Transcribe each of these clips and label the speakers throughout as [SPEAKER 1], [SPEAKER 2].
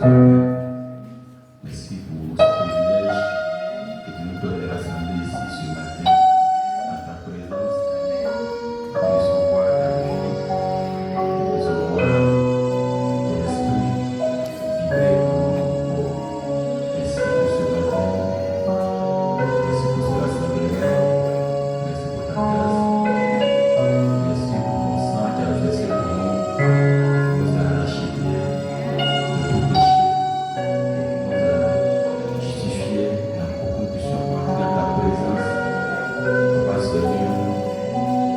[SPEAKER 1] matin. Merci pour ce privilège que tu nous donnes de rassembler ici ce matin en ta présence. De recevoir ta gloire, de recevoir ton esprit vibrer en nous. Merci pour ce matin. Merci pour ce rassemblement. Merci pour ta grâce. Merci pour ton sang qui a versé pour nous, qui nous a arraché bien de tout péché et qui nous a justifié pour que nous puissions entrer dans ta présence. Papa Seigneur,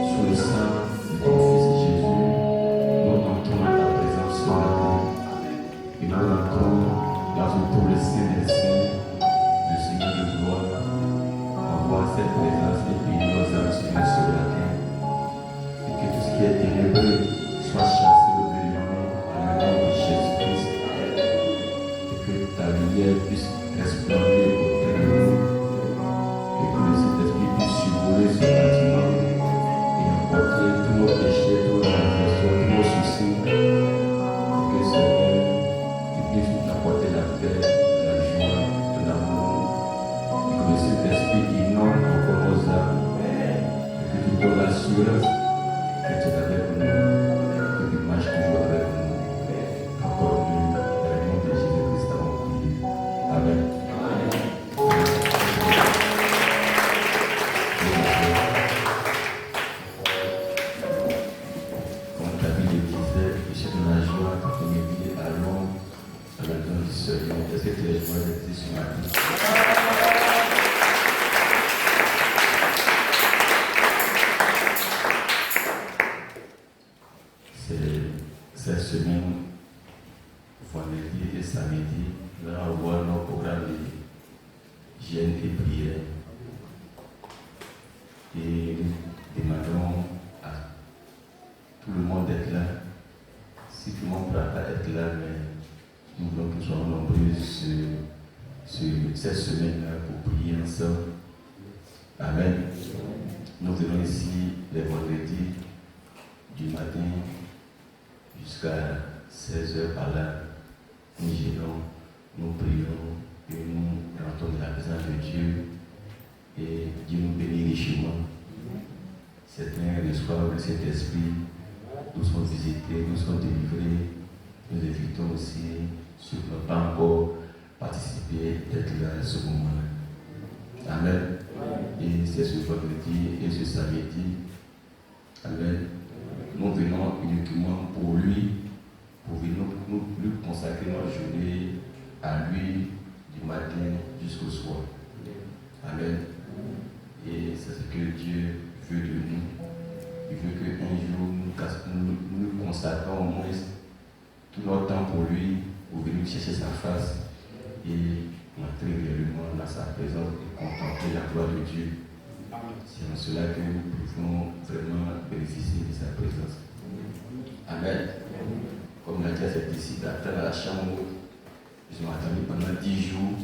[SPEAKER 1] sous le sang de ton Fils Jésus, nous entrons dans ta présence ce matin et nous entrons dans un temple saint des saints, le Seigneur de gloire. Envoie cette présence et puis nous âmes Seigneur ce matin. Et que tout ce qui est ténébreux soit chassé au bout du nom, dans le nom de Jésus-Christ. Et que ta lumière puisse resplendir auprès de nous. Et que le Saint-Esprit puisse survoler ce bâtiment et emporter tous nos péchés, tous nos transgressions, tous nos soucis. Et que Seigneur, tu puisses nous apporter la paix, la joie, de l'amour. Et que le Saint-Esprit inonde encore nos âmes. Et que tu donnes l'assurance que tu es avec nous, que tu marches toujours avec nous. Encore mieux, dans le nom de Jésus-Christ, avons prié. Amen. Comme David le disait, je suis dans la joie quand on me dit allons à la maison du Seigneur. Est-ce que tu es joyeux d'être ici ce matin? Cette semaine, vendredi et samedi, nous allons voir nos programmes de jeûne et prière. Et nous demandons à tout le monde d'être là. Si tout le monde ne pourra pas être là, mais nous voulons que nous soyons nombreux cette semaine-là pour prier ensemble. Amen. Nous venons ici les vendredis du matin jusqu'à 16h par là. Nous gérons, nous prions et nous rentrons dans la présence de Dieu et Dieu nous bénit richement. Certains reçoivent le Saint-Esprit, nous sommes visités, nous sommes délivrés. Nous invitons aussi ceux qui n'ont pas encore participé d'être là à ce moment-là. Amen. Et c'est ce vendredi et ce samedi. Amen. Nous venons uniquement pour lui, pour venir nous lui consacrer notre journée à lui du matin jusqu'au soir. Amen. Et c'est ce que Dieu veut de nous. Il veut qu'un jour nous consacrons au moins tout notre temps pour lui, pour venir chercher sa face et entrer réellement dans sa présence et contempler la gloire de Dieu. C'est en cela que nous pouvons vraiment bénéficier de sa présence. Amen. Comme l'a dit à ses disciples, attendre à la chambre haute. Ils ont attendu pendant 10 jours.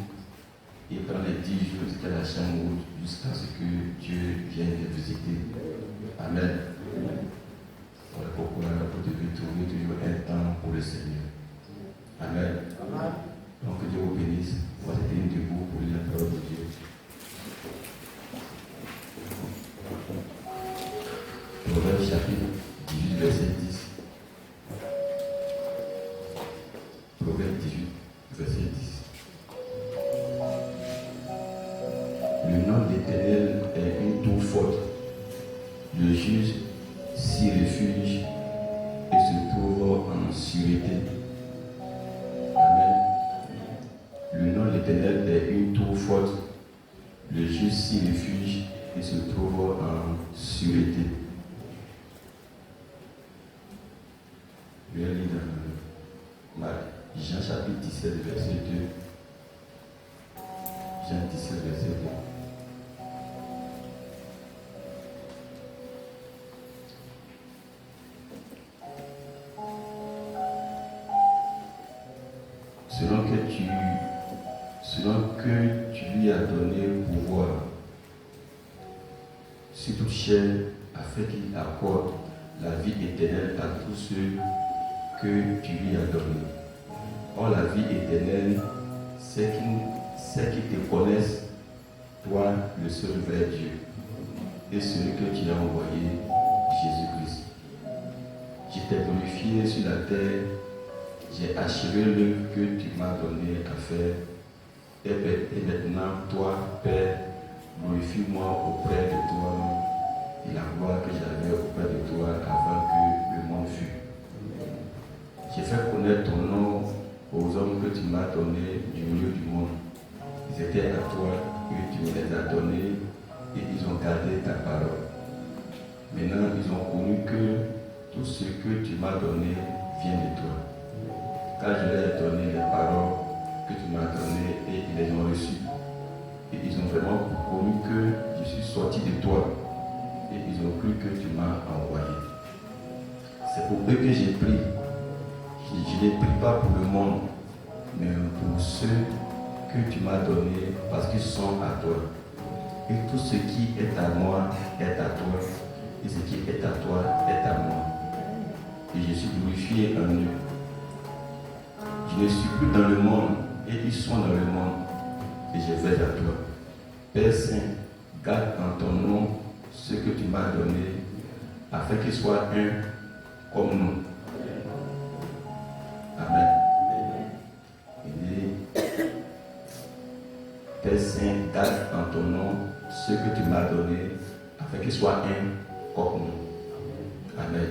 [SPEAKER 1] Et pendant les 10 jours, ils étaient à la chambre haute jusqu'à ce que Dieu vienne les visiter. Amen. Voilà pourquoi vous devez trouver toujours un temps pour le Seigneur. Amen. Donc que Dieu vous bénisse. Vous êtes une debout pour lire la parole de Dieu. Proverbe chapitre 18, verset 10. Proverbe 18, verset 10. Le nom de l'Éternel est une tour forte. Le juge s'y réfugie et se trouve en sûreté. Amen. Le nom de l'Éternel est une tour forte. Le juge s'y réfugie et se trouve en sûreté. Je vais lire dans Jean chapitre 17, verset 2. Jean 17, verset 2. Selon que tu lui as donné pouvoir sur toute chair, afin qu'il accorde la vie éternelle à tous ceux que tu lui as donnés. ont la vie éternelle, c'est qu'ils te connaissent, toi, le seul vrai Dieu, et celui que tu as envoyé, Jésus-Christ. Je t'ai glorifié sur la terre, j'ai achevé l'œuvre que tu m'as donné à faire, et maintenant, toi, Père, glorifie-moi auprès de toi, et la gloire que j'avais auprès de toi avant que le monde fût. J'ai fait connaître ton nom aux hommes que tu m'as donnés du milieu du monde. Ils étaient à toi et tu me les as donnés et ils ont gardé ta parole. Maintenant, ils ont connu que tout ce que tu m'as donné vient de toi. Car je leur ai donné les paroles que tu m'as données et ils les ont reçues. Et ils ont vraiment connu que je suis sorti de toi et ils ont cru que tu m'as envoyé. C'est pour eux que j'ai prié. Je ne prie pas pour le monde, mais pour ceux que tu m'as donnés parce qu'ils sont à toi. Et tout ce qui est à moi est à toi, et ce qui est à toi est à moi. Et je suis glorifié en eux. Je ne suis plus dans le monde, et ils sont dans le monde, et je vais à toi. Père Saint, garde en ton nom ce que tu m'as donné, afin qu'ils soient un comme nous. Amen. Et Père Saint, garde en ton nom ce que tu m'as donné, afin qu'ils soient un comme nous. Amen.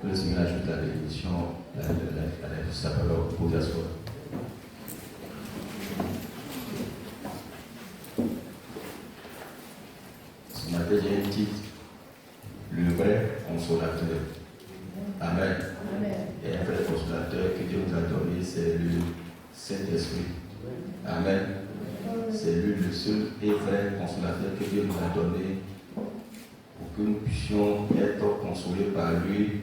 [SPEAKER 1] Que le Seigneur ajoute la bénédiction, la sa parole, pour vous asseoir. Ce matin, j'ai un titre, le vrai consolateur. Amen. Et un vrai consolateur que Dieu nous a donné, c'est le Saint-Esprit. Amen. C'est lui le seul et vrai consolateur que Dieu nous a donné pour que nous puissions être consolés par lui,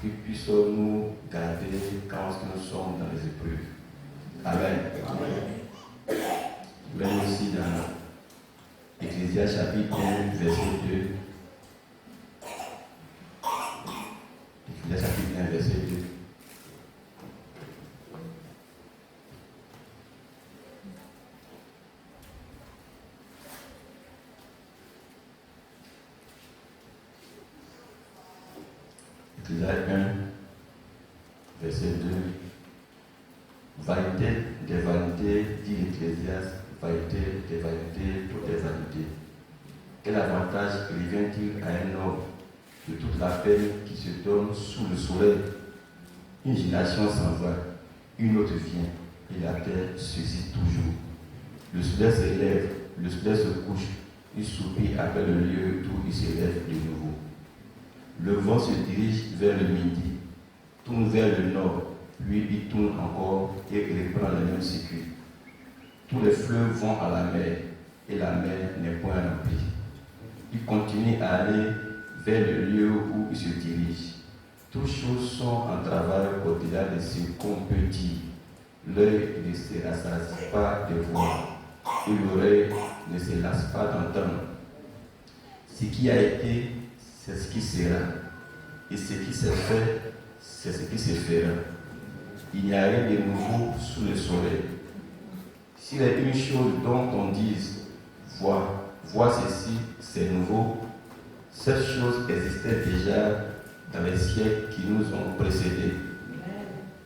[SPEAKER 1] qu'il puisse nous garder quand nous sommes dans les épreuves. Amen. Même aussi dans Ecclésiaste chapitre 1, verset 2. Ecclésiaste chapitre 1, verset 2. Ecclésiaste 1, verset 2. Vanité des vanités, dit l'Ecclésiaste, vanité des vanités, toutes les vanités. Quel avantage revient-il à un homme de toute la peine qui se donne sous le soleil? Une génération s'en va, une autre vient, et la terre suscite toujours. Le soleil se lève, le soleil se couche, il soupire après le lieu d'où il se lève de nouveau. Le vent se dirige vers le midi, tourne vers le nord, puis il tourne encore et reprend le même circuit. Tous les fleuves vont à la mer, et la mer n'est point remplie. Il continue à aller vers le lieu où il se dirige. Toutes choses sont en travail au-delà de ce qu'on peut dire. L'œil ne se rassasie pas de voir, et l'oreille ne se lasse pas d'entendre. Ce qui a été, c'est ce qui sera, et ce qui s'est fait, c'est ce qui se fera. Il n'y a rien de nouveau sous le soleil. S'il y a une chose dont on dise, vois ceci, c'est nouveau, cette chose existait déjà dans les siècles qui nous ont précédés.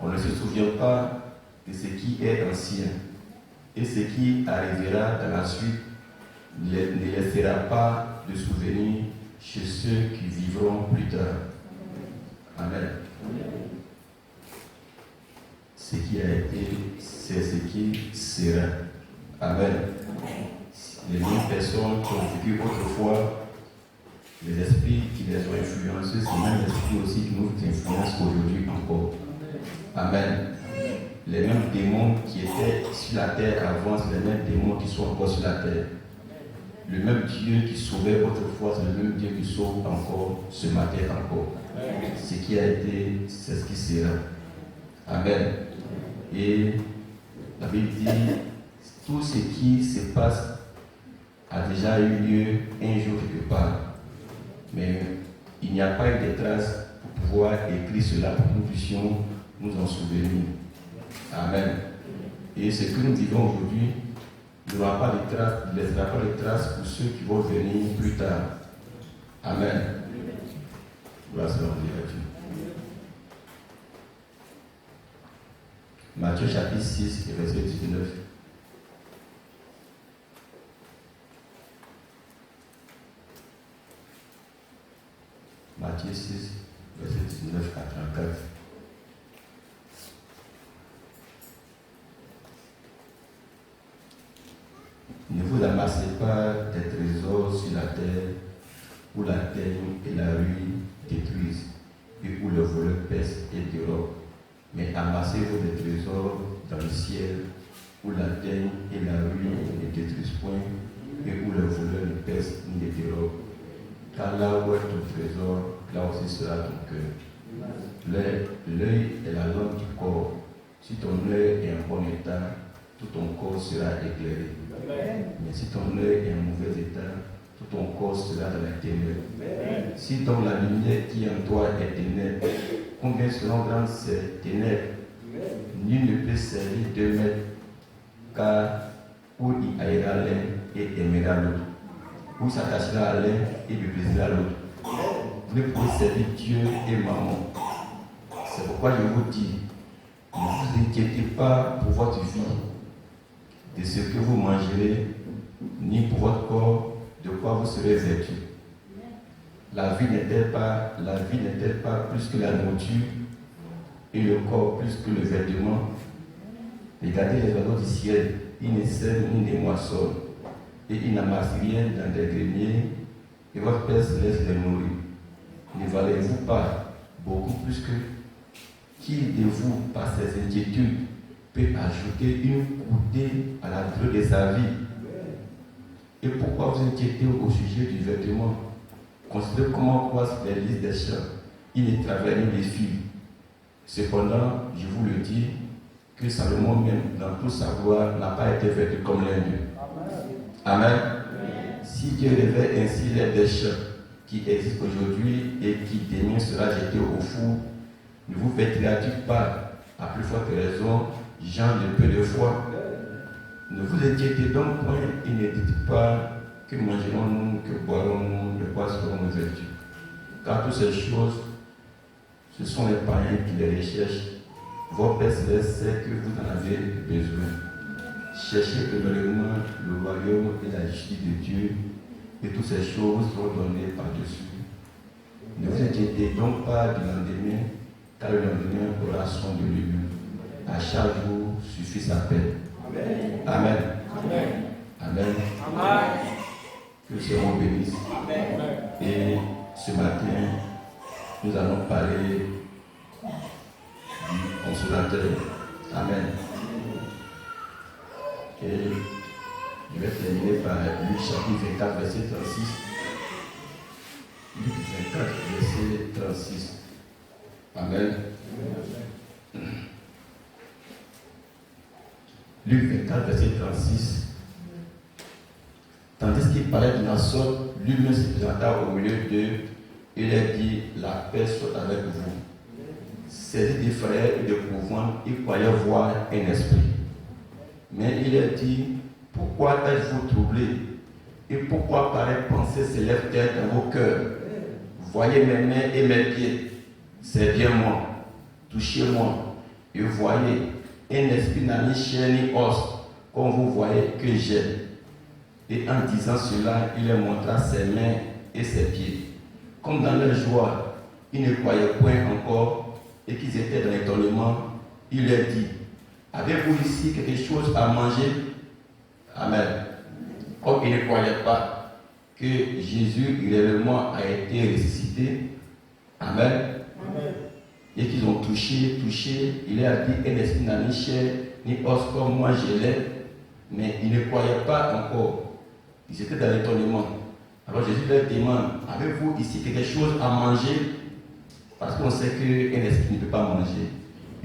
[SPEAKER 1] On ne se souvient pas de ce qui est ancien, et ce qui arrivera dans la suite ne laissera pas de souvenir chez ceux qui vivront plus tard. Amen. Ce qui a été, c'est ce qui sera. Amen. Les mêmes personnes qui ont vécu autrefois, les esprits qui les ont influencés, c'est les mêmes esprits aussi qui nous influencent aujourd'hui encore. Amen. Les mêmes démons qui étaient sur la terre avant, c'est les mêmes démons qui sont encore sur la terre. Le même Dieu qui sauvait autrefois, c'est le même Dieu qui sauve encore ce matin encore. Ce qui a été, c'est ce qui sera. Amen. Et la Bible dit, tout ce qui se passe a déjà eu lieu un jour quelque part. Mais il n'y a pas eu de traces pour pouvoir écrire cela pour que nous puissions nous en souvenir. Amen. Et ce que nous vivons aujourd'hui ne laissera pas de traces pour ceux qui vont venir plus tard. Amen. Gloire soit rendue à Dieu. Matthieu chapitre 6, verset 19. Matthieu 6, verset 19 à 34. Ne vous amassez pas des trésors sur la terre, où la teigne et la ruine détruisent, et où le voleur pèse et dérobe. Mais amassez-vous des trésors dans le ciel, où la teigne et la ruine ne détruisent point, et où le voleur ne pèse ni ne dérobe. Car là où est ton trésor, là aussi sera ton cœur. L'œil est la lampe du corps. Si ton œil est en bon état, tout ton corps sera éclairé. Mais si ton œil est en mauvais état, tout ton corps sera dans la ténèbres. Si donc la lumière qui est en toi est ténèbres, combien seront grandes ces ténèbres? Nul ne peut servir deux maîtres, car ou il haïra l'un et aimera l'autre, ou s'attachera à l'un et méprisera l'autre. Vous ne pouvez servir Dieu et Mammon. C'est pourquoi je vous dis, ne vous inquiétez pas pour votre vie, de ce que vous mangerez, ni pour votre corps, de quoi vous serez vêtus. La vie n'est-elle pas plus que la nourriture, et le corps plus que le vêtement? Regardez les oiseaux du ciel, ils ne sèment ni ne moissonnent, et ils n'amassent rien dans des greniers, et votre Père laisse les nourrir. Ne valez-vous pas beaucoup plus que qui de vous, par ses inquiétudes, peut ajouter une coudée à la durée de sa vie? Et pourquoi vous inquiétez au sujet du vêtement? Considérez comment croissent les lys des champs. Ils ne travaillent ni les fils. Cependant, je vous le dis, que Salomon même, dans toute sa gloire, n'a pas été vêtu comme l'un d'eux. Amen. Si Dieu révèle ainsi les des champs qui existent aujourd'hui et qui demain sera jeté au four, ne vous vêtira-t-il pas, à plus forte raison, gens de peu de foi? Ne vous inquiétez donc point et ne dites pas que mangerons-nous, que boirons-nous, de quoi serons-nous vêtus. Car toutes ces choses, ce sont les païens qui les recherchent. Votre Père Céleste sait que vous en avez besoin. Cherchez premièrement le royaume et la justice de Dieu, et toutes ces choses seront données par-dessus. Ne vous inquiétez donc pas du lendemain, car le lendemain aura soin de lui-même. À chaque jour suffit sa paix. Amen. Amen. Amen. Amen. Amen. Que le Seigneur bénisse. Amen. Et ce matin, nous allons parler du consolateur. Amen. Et je vais terminer par Luc chapitre 24, verset 36. Luc 24, verset 36. Amen. Luc 24, verset 36. Tandis qu'il parlait d'une sorte, lui-même se présenta au milieu d'eux et leur dit: la paix soit avec vous. Saisis des frères et de pouvoir, ils croyaient voir un esprit. Mais il leur dit: pourquoi êtes-vous troublés? Et pourquoi pareille pensée s'élève-t-elle dans vos cœurs? Voyez mes mains et mes pieds, c'est bien moi. Touchez-moi et voyez, un esprit n'a ni chair ni os, comme vous voyez que j'ai. Et en disant cela, il leur montra ses mains et ses pieds. Comme dans leur joie, ils ne croyaient point encore et qu'ils étaient dans l'étonnement, il leur dit: avez-vous ici quelque chose à manger? Amen. Comme ils ne croyaient pas que Jésus réellement a été ressuscité, amen. Amen. Et qu'ils ont touché, il leur a dit: un esprit n'a ni chair ni os comme moi je l'ai. Mais ils ne croyaient pas encore. Ils étaient dans l'étonnement. Alors Jésus leur demande: avez-vous ici quelque chose à manger? Parce qu'on sait qu'un esprit ne peut pas manger.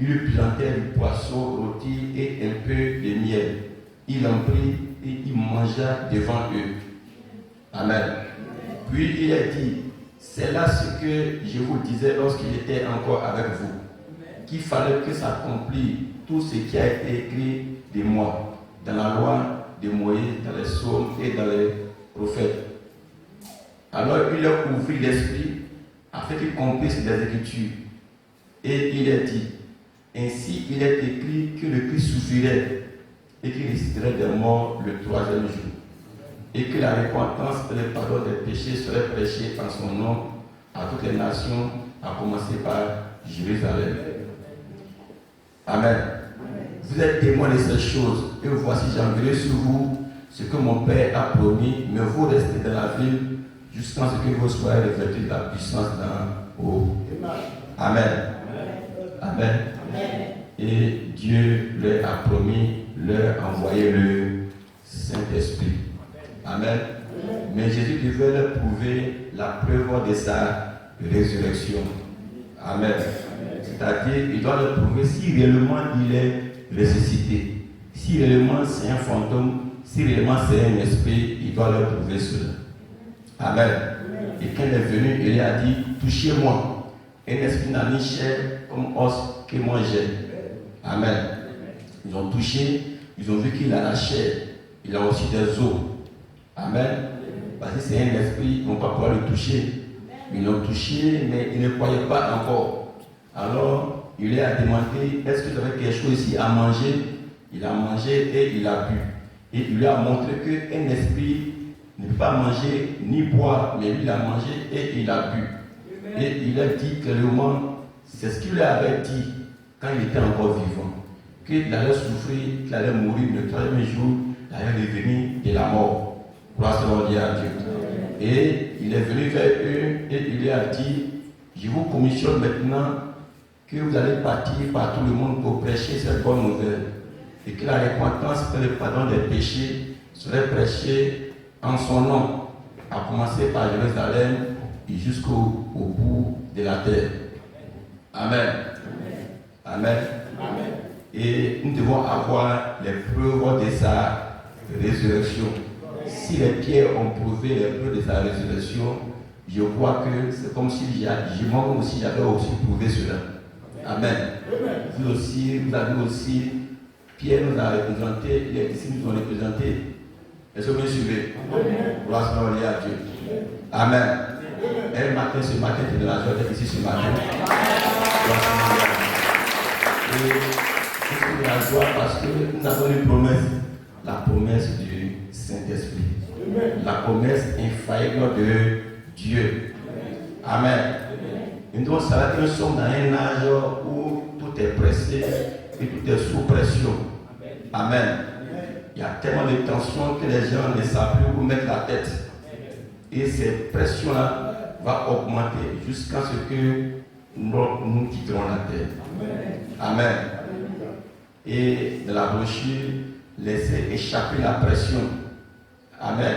[SPEAKER 1] Il lui plantait du poisson rôti et un peu de miel. Il en prit et il mangea devant eux. Amen. Puis il a dit: c'est là ce que je vous disais lorsqu'il était encore avec vous, qu'il fallait que s'accomplisse tout ce qui a été écrit de moi, dans la loi de Moïse, dans les psaumes et dans les prophètes. Alors il a ouvert l'esprit afin qu'il comprenne les Écritures. Et il a dit, ainsi il est écrit que le Christ souffrirait et qu'il ressusciterait des morts le 3e jour. Et que la repentance et le pardon des péchés seraient prêchés en son nom à toutes les nations, à commencer par Jérusalem. Amen. Vous êtes témoins de ces choses, et voici j'enverrai sur vous ce que mon Père a promis, mais vous restez dans la ville jusqu'à ce que vous soyez revêtus de la puissance d'en haut. Amen. Amen. Et Dieu leur a promis, leur envoyer le Saint-Esprit. Amen. Mais Jésus devait leur prouver la preuve de sa résurrection. Amen. C'est-à-dire, il doit leur prouver si réellement il est ressuscité. Si réellement c'est un fantôme, si réellement c'est un esprit, il doit leur prouver cela. Amen. Et quand il est venu, il a dit, touchez-moi. Un esprit n'a ni chair comme os que moi j'ai. Amen. Ils ont touché, ils ont vu qu'il a la chair. Il a aussi des os. Amen. Parce que c'est un esprit, ils n'ont pas pouvoir le toucher. Ils l'ont touché, mais ils ne croyaient pas encore. Alors, il lui a demandé, est-ce que tu avais quelque chose ici à manger? Il a mangé et il a bu. Et il lui a montré qu'un esprit ne peut pas manger ni boire, mais lui il a mangé et il a bu. Et il a dit clairement, c'est ce qu'il lui avait dit quand il était encore vivant, qu'il allait souffrir, qu'il allait mourir le 3e jour, il allait revenir de la mort. Gloire à Dieu. Et il est venu vers eux et il lui a dit, je vous commissionne maintenant que vous allez partir par tout le monde pour prêcher cette bonne nouvelle et que la repentance et le pardon des péchés seraient prêchés en son nom, à commencer par Jérusalem et jusqu'au bout de la terre. Amen. Amen. Amen. Et nous devons avoir les preuves de sa résurrection. Si les pierres ont prouvé les preuves de sa résurrection, je crois que c'est comme si moi aussi j'avais aussi prouvé cela. Amen. Vous aussi, vous avez aussi, Pierre nous a représenté, les disciples nous ont représenté. Est-ce que vous me suivez? Gloire à Dieu. Amen. Un matin, ce matin, tu es de la joie d'être ici ce matin. Et c'est de la joie parce que nous avons une promesse. La promesse du Saint-Esprit. La promesse infaillible de Dieu. Amen. Et donc, ça veut dire que nous sommes dans un âge où tout est pressé et tout est sous pression. Amen. Il y a tellement de tensions que les gens ne savent plus où mettre la tête. Et cette pression-là va augmenter jusqu'à ce que nous quitterons la terre. Amen. Et dans la brochure, laissez échapper la pression. Amen.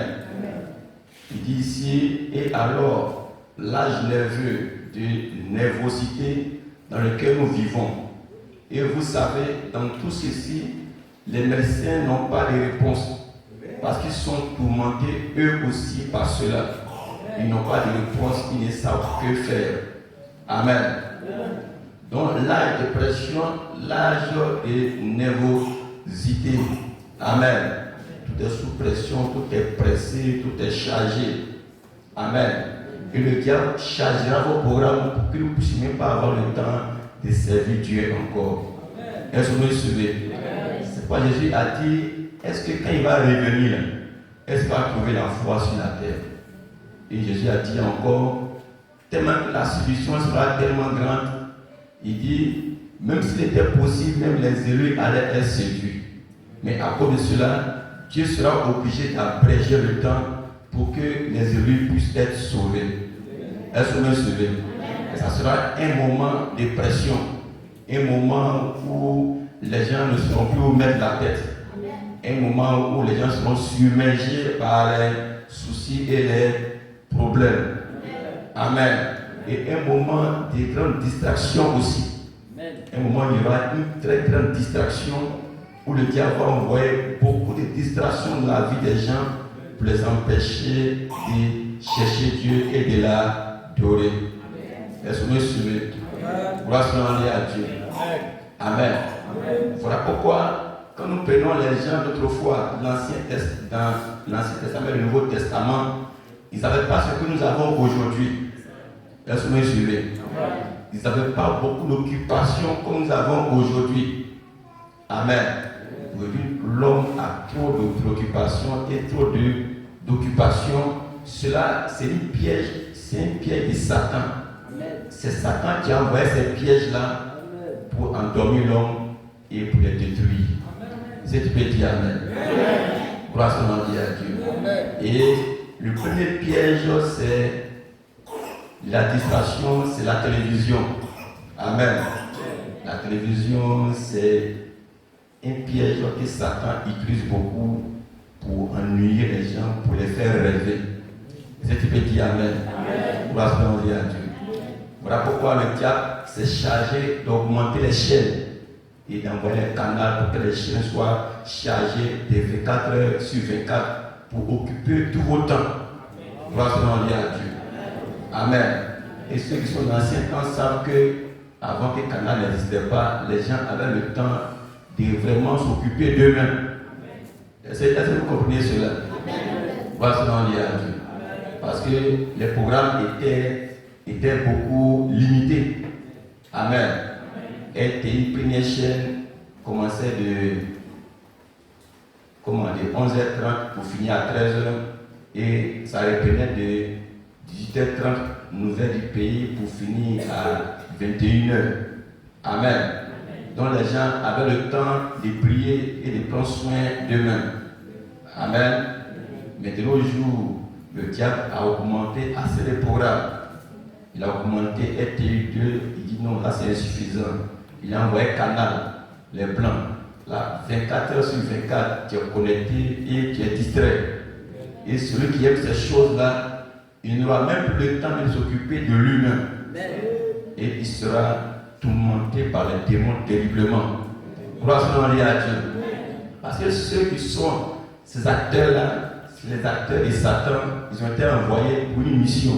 [SPEAKER 1] Il dit ici, et alors, l'âge nerveux de nervosité dans lequel nous vivons. Et vous savez, dans tout ceci, les médecins n'ont pas de réponse parce qu'ils sont tourmentés eux aussi par cela. Ils n'ont pas de réponse, ils ne savent que faire. Amen. Donc l'âge de pression, l'âge de nervosité. Amen. Tout est sous pression, tout est pressé, tout est chargé. Amen. Et le diable chargera vos programmes pour que vous ne puissiez même pas avoir le temps de servir Dieu encore. Est-ce que vous me suivez? C'est pourquoi Jésus a dit, est-ce que quand il va revenir, est-ce qu'il va trouver la foi sur la terre? Et Jésus a dit encore, tellement que la séduction sera tellement grande, il dit, même s'il était possible, même les élus allaient être séduits. Mais à cause de cela, Dieu sera obligé d'abréger le temps pour que les élus puissent être sauvés. Est-ce que vous me suivez? Ça sera un moment de pression, un moment où les gens ne sauront plus où mettre la tête, un moment où les gens seront submergés par les soucis et les problèmes. Amen. Et un moment de grande distraction aussi. Un moment où il y aura une très grande distraction où le diable va envoyer beaucoup de distractions dans la vie des gens pour les empêcher de chercher Dieu et de l'adorer. Est-ce que vous me suivez? Gloire à Dieu. Amen. Voilà pourquoi, quand nous prenons les gens d'autrefois, dans l'Ancien Testament et le Nouveau Testament, ils n'avaient pas ce que nous avons aujourd'hui. Est-ce que vous me suivez? Ils n'avaient pas beaucoup d'occupations comme nous avons aujourd'hui. Amen. Aujourd'hui, l'homme a trop de préoccupations et trop d'occupations. Cela, c'est un piège de Satan. C'est Satan qui a envoyé ces pièges-là pour endormir l'homme et pour les détruire. Si tu peux dire Amen. Gloire à Dieu. Et le premier piège, c'est la distraction, c'est la télévision. Amen. La télévision, c'est un piège que Satan utilise beaucoup pour ennuyer les gens, pour les faire rêver. Si tu peux dire Amen. Gloire à Dieu. Voilà pourquoi le diable s'est chargé d'augmenter les chaînes et d'envoyer les canaux pour que les chaînes soient chargées de 24 heures sur 24 pour occuper tout votre temps. Gloire à Dieu. Amen. Et ceux qui sont dans l'ancien temps savent que avant que Canal n'existait pas, les gens avaient le temps de vraiment s'occuper d'eux-mêmes. Est-ce que vous comprenez cela? Gloire à Dieu. Parce que les programmes étaient beaucoup limités. Amen. RTI, première chaîne, commençait de 11h30 pour finir à 13h et ça reprenait de 18h30, nouvelles du pays, pour finir à 21h. Amen. Donc les gens avaient le temps de prier et de prendre soin d'eux-mêmes. Amen. Mais de nos jours, le diable a augmenté assez les programmes. Il a augmenté RTI 2, il dit non, là c'est insuffisant. Il a envoyé Canal, les blancs. Là, 24 heures sur 24, tu es connecté et tu es distrait. Et celui qui aime ces choses-là, il n'aura même plus le temps de s'occuper de lui-même. Et il sera tourmenté par les démons terriblement. Gloire à Dieu. Parce que ceux qui sont ces acteurs-là, les acteurs de Satan, ils ont été envoyés pour une mission.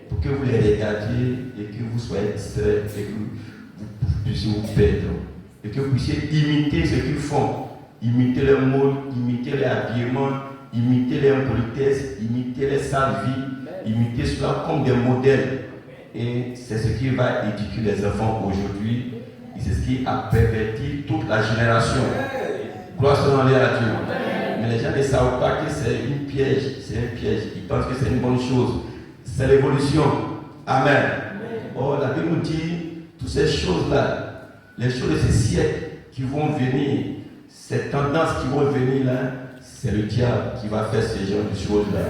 [SPEAKER 1] Pour que vous les regardiez et que vous soyez distraits et que vous puissiez vous perdre. Et que vous puissiez imiter ce qu'ils font. Imiter leurs mots, imiter les habillements, imiter les impolitesses, imiter les sales vies, imiter cela comme des modèles. Et c'est ce qui va éduquer les enfants aujourd'hui. Et c'est ce qui a perverti toute la génération. Gloire à Dieu. Mais les gens ne savent pas que c'est un piège. C'est un piège. Ils pensent que c'est une bonne chose. C'est l'évolution. Amen. Oh, la Bible nous dit toutes ces choses-là, les choses de ces siècles qui vont venir, ces tendances qui vont venir là, c'est le diable qui va faire ce genre de choses-là.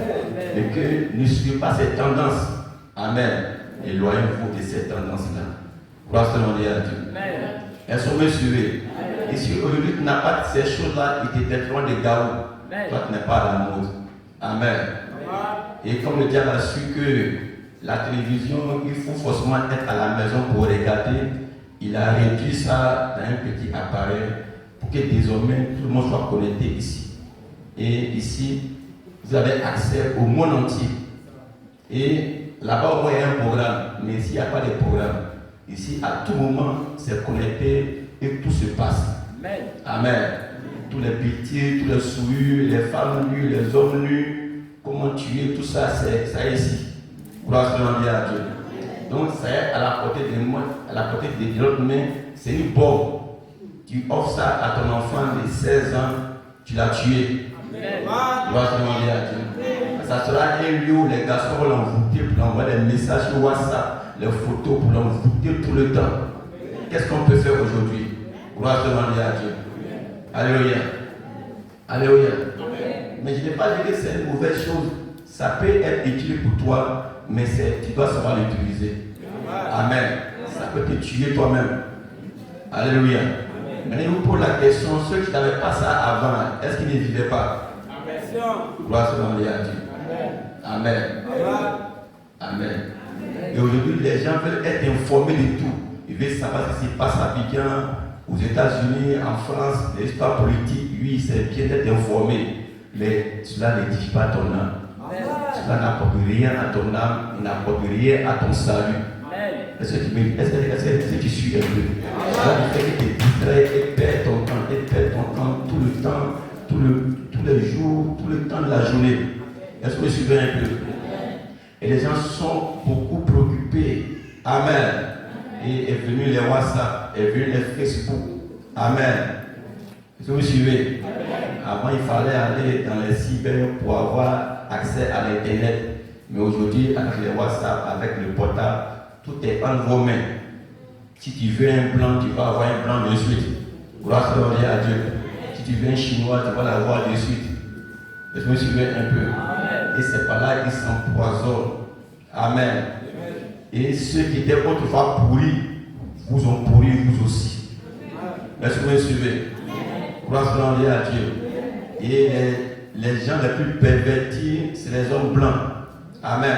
[SPEAKER 1] Et que ne suivez pas ces tendances. Amen. Éloignez-vous de ces tendances-là. Gloire à Dieu. Elles sont me suivez. Et si aujourd'hui tu n'as pas ces choses-là, il t'était loin de garou. Toi tu n'es pas à la mode. Amen. Et comme le diable a su que la télévision, il faut forcément être à la maison pour regarder, il a réduit ça dans un petit appareil pour que désormais tout le monde soit connecté ici. Et ici, vous avez accès au monde entier. Et là-bas, au moins, il y a un programme. Mais ici, il n'y a pas de programme. Ici, à tout moment, c'est connecté et tout se passe. Amen. Tous les pitiés, tous les souillures, les femmes nues, les hommes nus, comment tuer, tout ça, c'est ça ici. Gloire à Dieu. Donc, ça est à la portée de moi, à la portée de l'autre main, c'est une bombe. Tu offres ça à ton enfant de 16 ans, tu l'as tué. Gloire à Dieu. Ça sera un lieu où les garçons vont l'envoûter pour envoyer des messages sur WhatsApp, les photos pour l'envoûter tout le temps. Qu'est-ce qu'on peut faire aujourd'hui? Gloire à Dieu. Alléluia. Alléluia. Mais je n'ai pas dit que c'est une mauvaise chose. Ça peut être utile pour toi, mais tu dois savoir l'utiliser. Amen. Ça peut te tuer toi-même. Alléluia. Maintenant, je vous pose la question, ceux qui n'avaient pas ça avant, est-ce qu'ils ne vivaient pas? Gloire à Dieu. Amen. Amen. Et aujourd'hui, les gens veulent être informés de tout. Ils veulent savoir ce qui se passe à Abidjan, aux États-Unis, en France, les histoires politiques. Oui, c'est bien d'être informé. Mais cela n'édifie pas ton âme. Cela n'apporte rien à ton âme, il n'apporte rien à ton salut. Est-ce que tu suis un peu? Cela ne fait que te distraire et perdre ton temps, tout le temps, tous les jours, tout le temps de la journée. Est-ce que vous suivez un peu? Et les gens sont beaucoup préoccupés. Amen. Et est venu les WhatsApp, est venu les Facebook. Amen. Est-ce que vous suivez? Avant, il fallait aller dans les cyber pour avoir accès à l'internet. Mais aujourd'hui, avec les WhatsApp, avec le portable, tout est en vos mains. Si tu veux un blanc, tu vas avoir un blanc de suite. Gloire à Dieu. Si tu veux un chinois, tu vas l'avoir de suite. Est-ce que vous suivez un peu? Et c'est par là qu'ils s'empoisonnent. Amen. Et ceux qui étaient autrefois pourris, vous ont pourri vous aussi. Est-ce que vous suivez? Gloire à Dieu. Et les gens les plus pervertis, c'est les hommes blancs. Amen.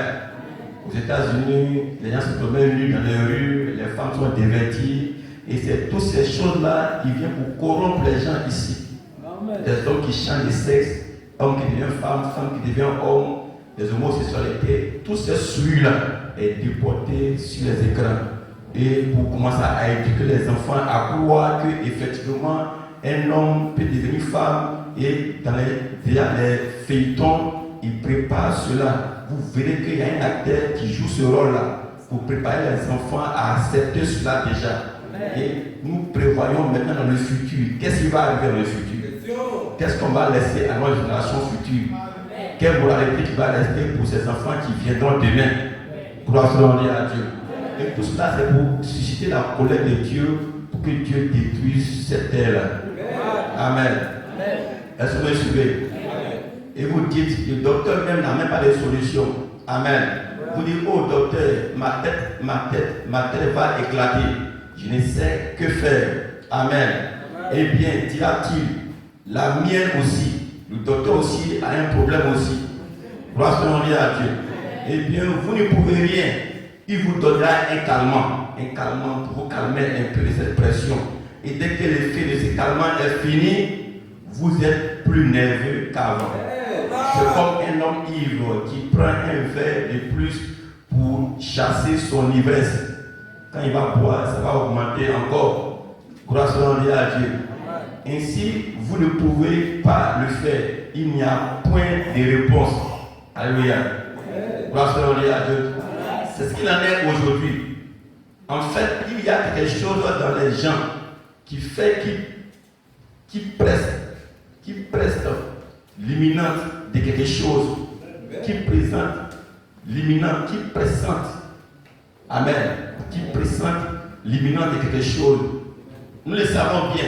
[SPEAKER 1] Aux États-Unis, les gens se promènent nus dans les rues, les femmes sont dévêties. Et c'est toutes ces choses-là qui viennent pour corrompre les gens ici. Amen. Des hommes qui changent de sexe, hommes qui deviennent femmes, femmes qui deviennent hommes, des homosexualités. Tous ces souilles-là est déporté sur les écrans. Et pour commencer à éduquer les enfants à croire qu'effectivement, un homme peut devenir femme. Et dans les feuilletons, ils préparent cela. Vous verrez qu'il y a un acteur qui joue ce rôle-là pour préparer les enfants à accepter cela déjà. Et nous prévoyons maintenant dans le futur. Qu'est-ce qui va arriver dans le futur? Qu'est-ce qu'on va laisser à nos générations futures? Quelle moralité qui va rester pour ces enfants qui viendront demain? Gloire à Dieu. Et tout cela, c'est pour susciter la colère de Dieu, pour que Dieu détruise cette terre-là. Amen. Est-ce que vous suivez? Et vous dites, le docteur même n'a même pas de solution. Amen. Vous dites, oh docteur, ma tête va éclater. Je ne sais que faire. Amen. Eh bien, dira-t-il, la mienne aussi. Le docteur aussi a un problème aussi. Gloire à Dieu. Eh bien, vous ne pouvez rien. Il vous donnera un calmant. Un calmant pour vous calmer un peu de cette pression. Et dès que l'effet de ce calmant est fini, vous êtes plus nerveux qu'avant. C'est comme un homme ivre qui prend un verre de plus pour chasser son ivresse. Quand il va boire, ça va augmenter encore. Grâce à Dieu. Ainsi, vous ne pouvez pas le faire. Il n'y a point de réponse. Alléluia. Grâce à Dieu. C'est ce qu'il en est aujourd'hui. En fait, il y a quelque chose dans les gens qui fait qui presse l'imminence de quelque chose, qui présente l'imminence, qui pressente, amen, qui pressente l'imminence de quelque chose. Nous le savons bien,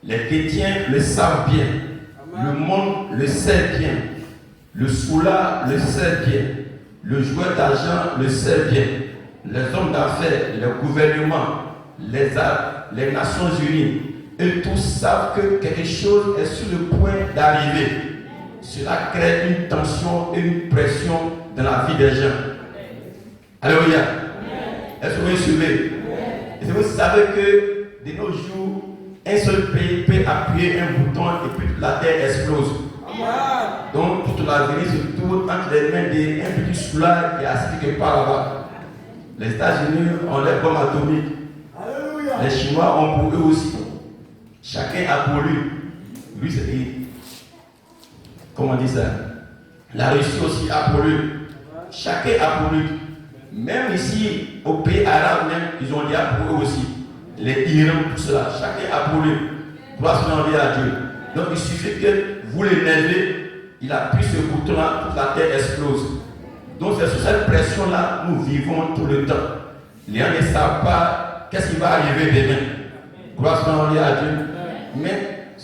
[SPEAKER 1] les chrétiens le savent bien, le monde le sait bien, le soulard le sait bien, le joueur d'argent le sait bien, les hommes d'affaires, le gouvernement, les Nations Unies, eux tous savent que quelque chose est sur le point d'arriver. Cela crée une tension et une pression dans la vie des gens. Alléluia. Est-ce que vous me suivez? Et vous savez que de nos jours, un seul pays peut appuyer un bouton et puis toute la terre explose. Donc toute la vie se tourne entre les mains d'un petit soulard qui est assis quelque part là-bas. Les États-Unis ont les bombes atomiques. Les Chinois ont pour eux aussi. Chacun a pour lui. Lui, c'est. Comment on dit ça? La Russie aussi a pour lui. Chacun a pour lui. Même ici, au pays arabe, même, ils ont dit pour eux aussi. Les Irans, tout cela. Chacun a pour lui. Gloire à Dieu. Donc il suffit que vous l'énervez, il appuie ce bouton-là, toute la terre explose. Donc c'est sur cette pression-là nous vivons tout le temps. Les gens ne savent pas qu'est-ce qui va arriver demain. Gloire à Dieu.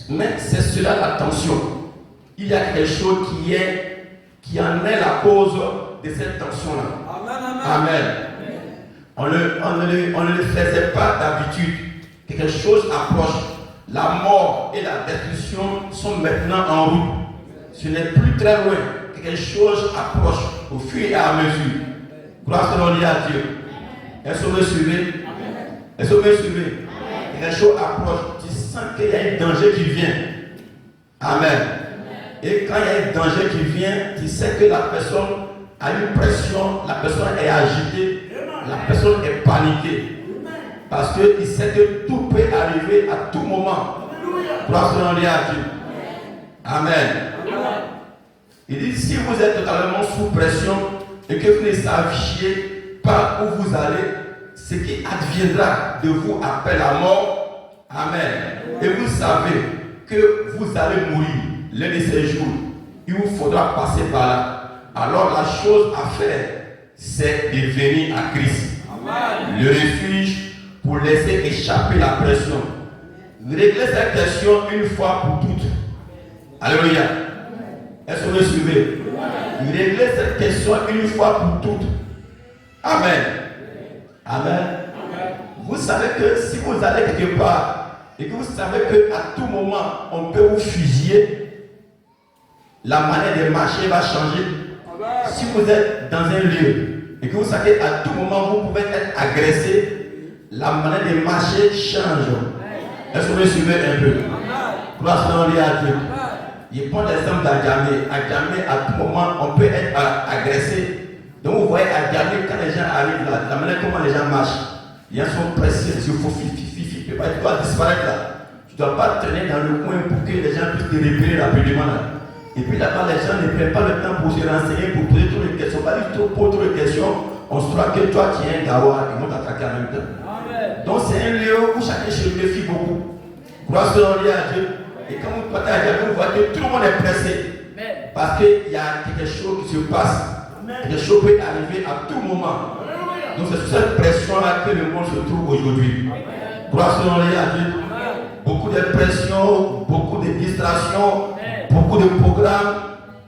[SPEAKER 1] Mais c'est cela la tension. Il y a quelque chose qui en est la cause de cette tension-là. Amen. On ne le faisait pas d'habitude. Quelque chose approche. La mort et la destruction sont maintenant en route. Ce n'est plus très loin. Quelque chose approche au fur et à mesure. Gloire à Dieu. Est-ce que vous me suivez? Est-ce que vous me suivez? Quelque chose approche. Tu sens qu'il y a un danger qui vient. Amen. Et quand il y a un danger qui vient, tu sais que la personne a une pression, la personne est agitée, la personne est paniquée. Parce qu'il sait que tout peut arriver à tout moment. Gloire à Dieu. Amen. Il dit, si vous êtes totalement sous pression et que vous ne saviez pas où vous allez, ce qui adviendra de vous après la mort. Amen. Et vous savez que vous allez mourir l'un de ces jours. Il vous faudra passer par là. Alors la chose à faire, c'est de venir à Christ. Amen. Le refuge pour laisser échapper la pression. Réglez cette question une fois pour toutes. Alléluia. Est-ce que vous me suivez? Réglez cette question une fois pour toutes. Amen. Amen. Vous savez que si vous allez quelque part et que vous savez qu'à tout moment on peut vous fusiller, la manière de marcher va changer. Si vous êtes dans un lieu et que vous savez qu'à tout moment vous pouvez être agressé, la manière de marcher change. Est-ce que vous me suivez un peu? Gloire à Dieu. Je prends l'exemple d'Adjamé. Adjamé, à tout moment, on peut être agressé. Donc vous voyez Adjamé, quand les gens arrivent là, la manière comment les gens marchent, les gens sont pressés, il faut tu dois disparaître là. Tu ne dois pas traîner dans le coin pour que les gens puissent te repérer rapidement là. Et puis là-bas, les gens ne prennent pas le temps pour se renseigner, pour poser toutes les questions. Pas du tout pour toutes les questions, on se croit que toi tu es un gawa, ils vont t'attaquer en même temps. Amen. Donc c'est un lieu où chacun se méfie beaucoup. Gloire à Dieu. Et quand vous partez à Dieu, vous voyez que tout le monde est pressé. Amen. Parce qu'il y a quelque chose qui se passe. Amen. Quelque chose peut arriver à tout moment. Amen. Donc c'est sur cette pression-là que le monde se trouve aujourd'hui. Gloire à Dieu. Beaucoup de pression, beaucoup de distractions, beaucoup de programmes,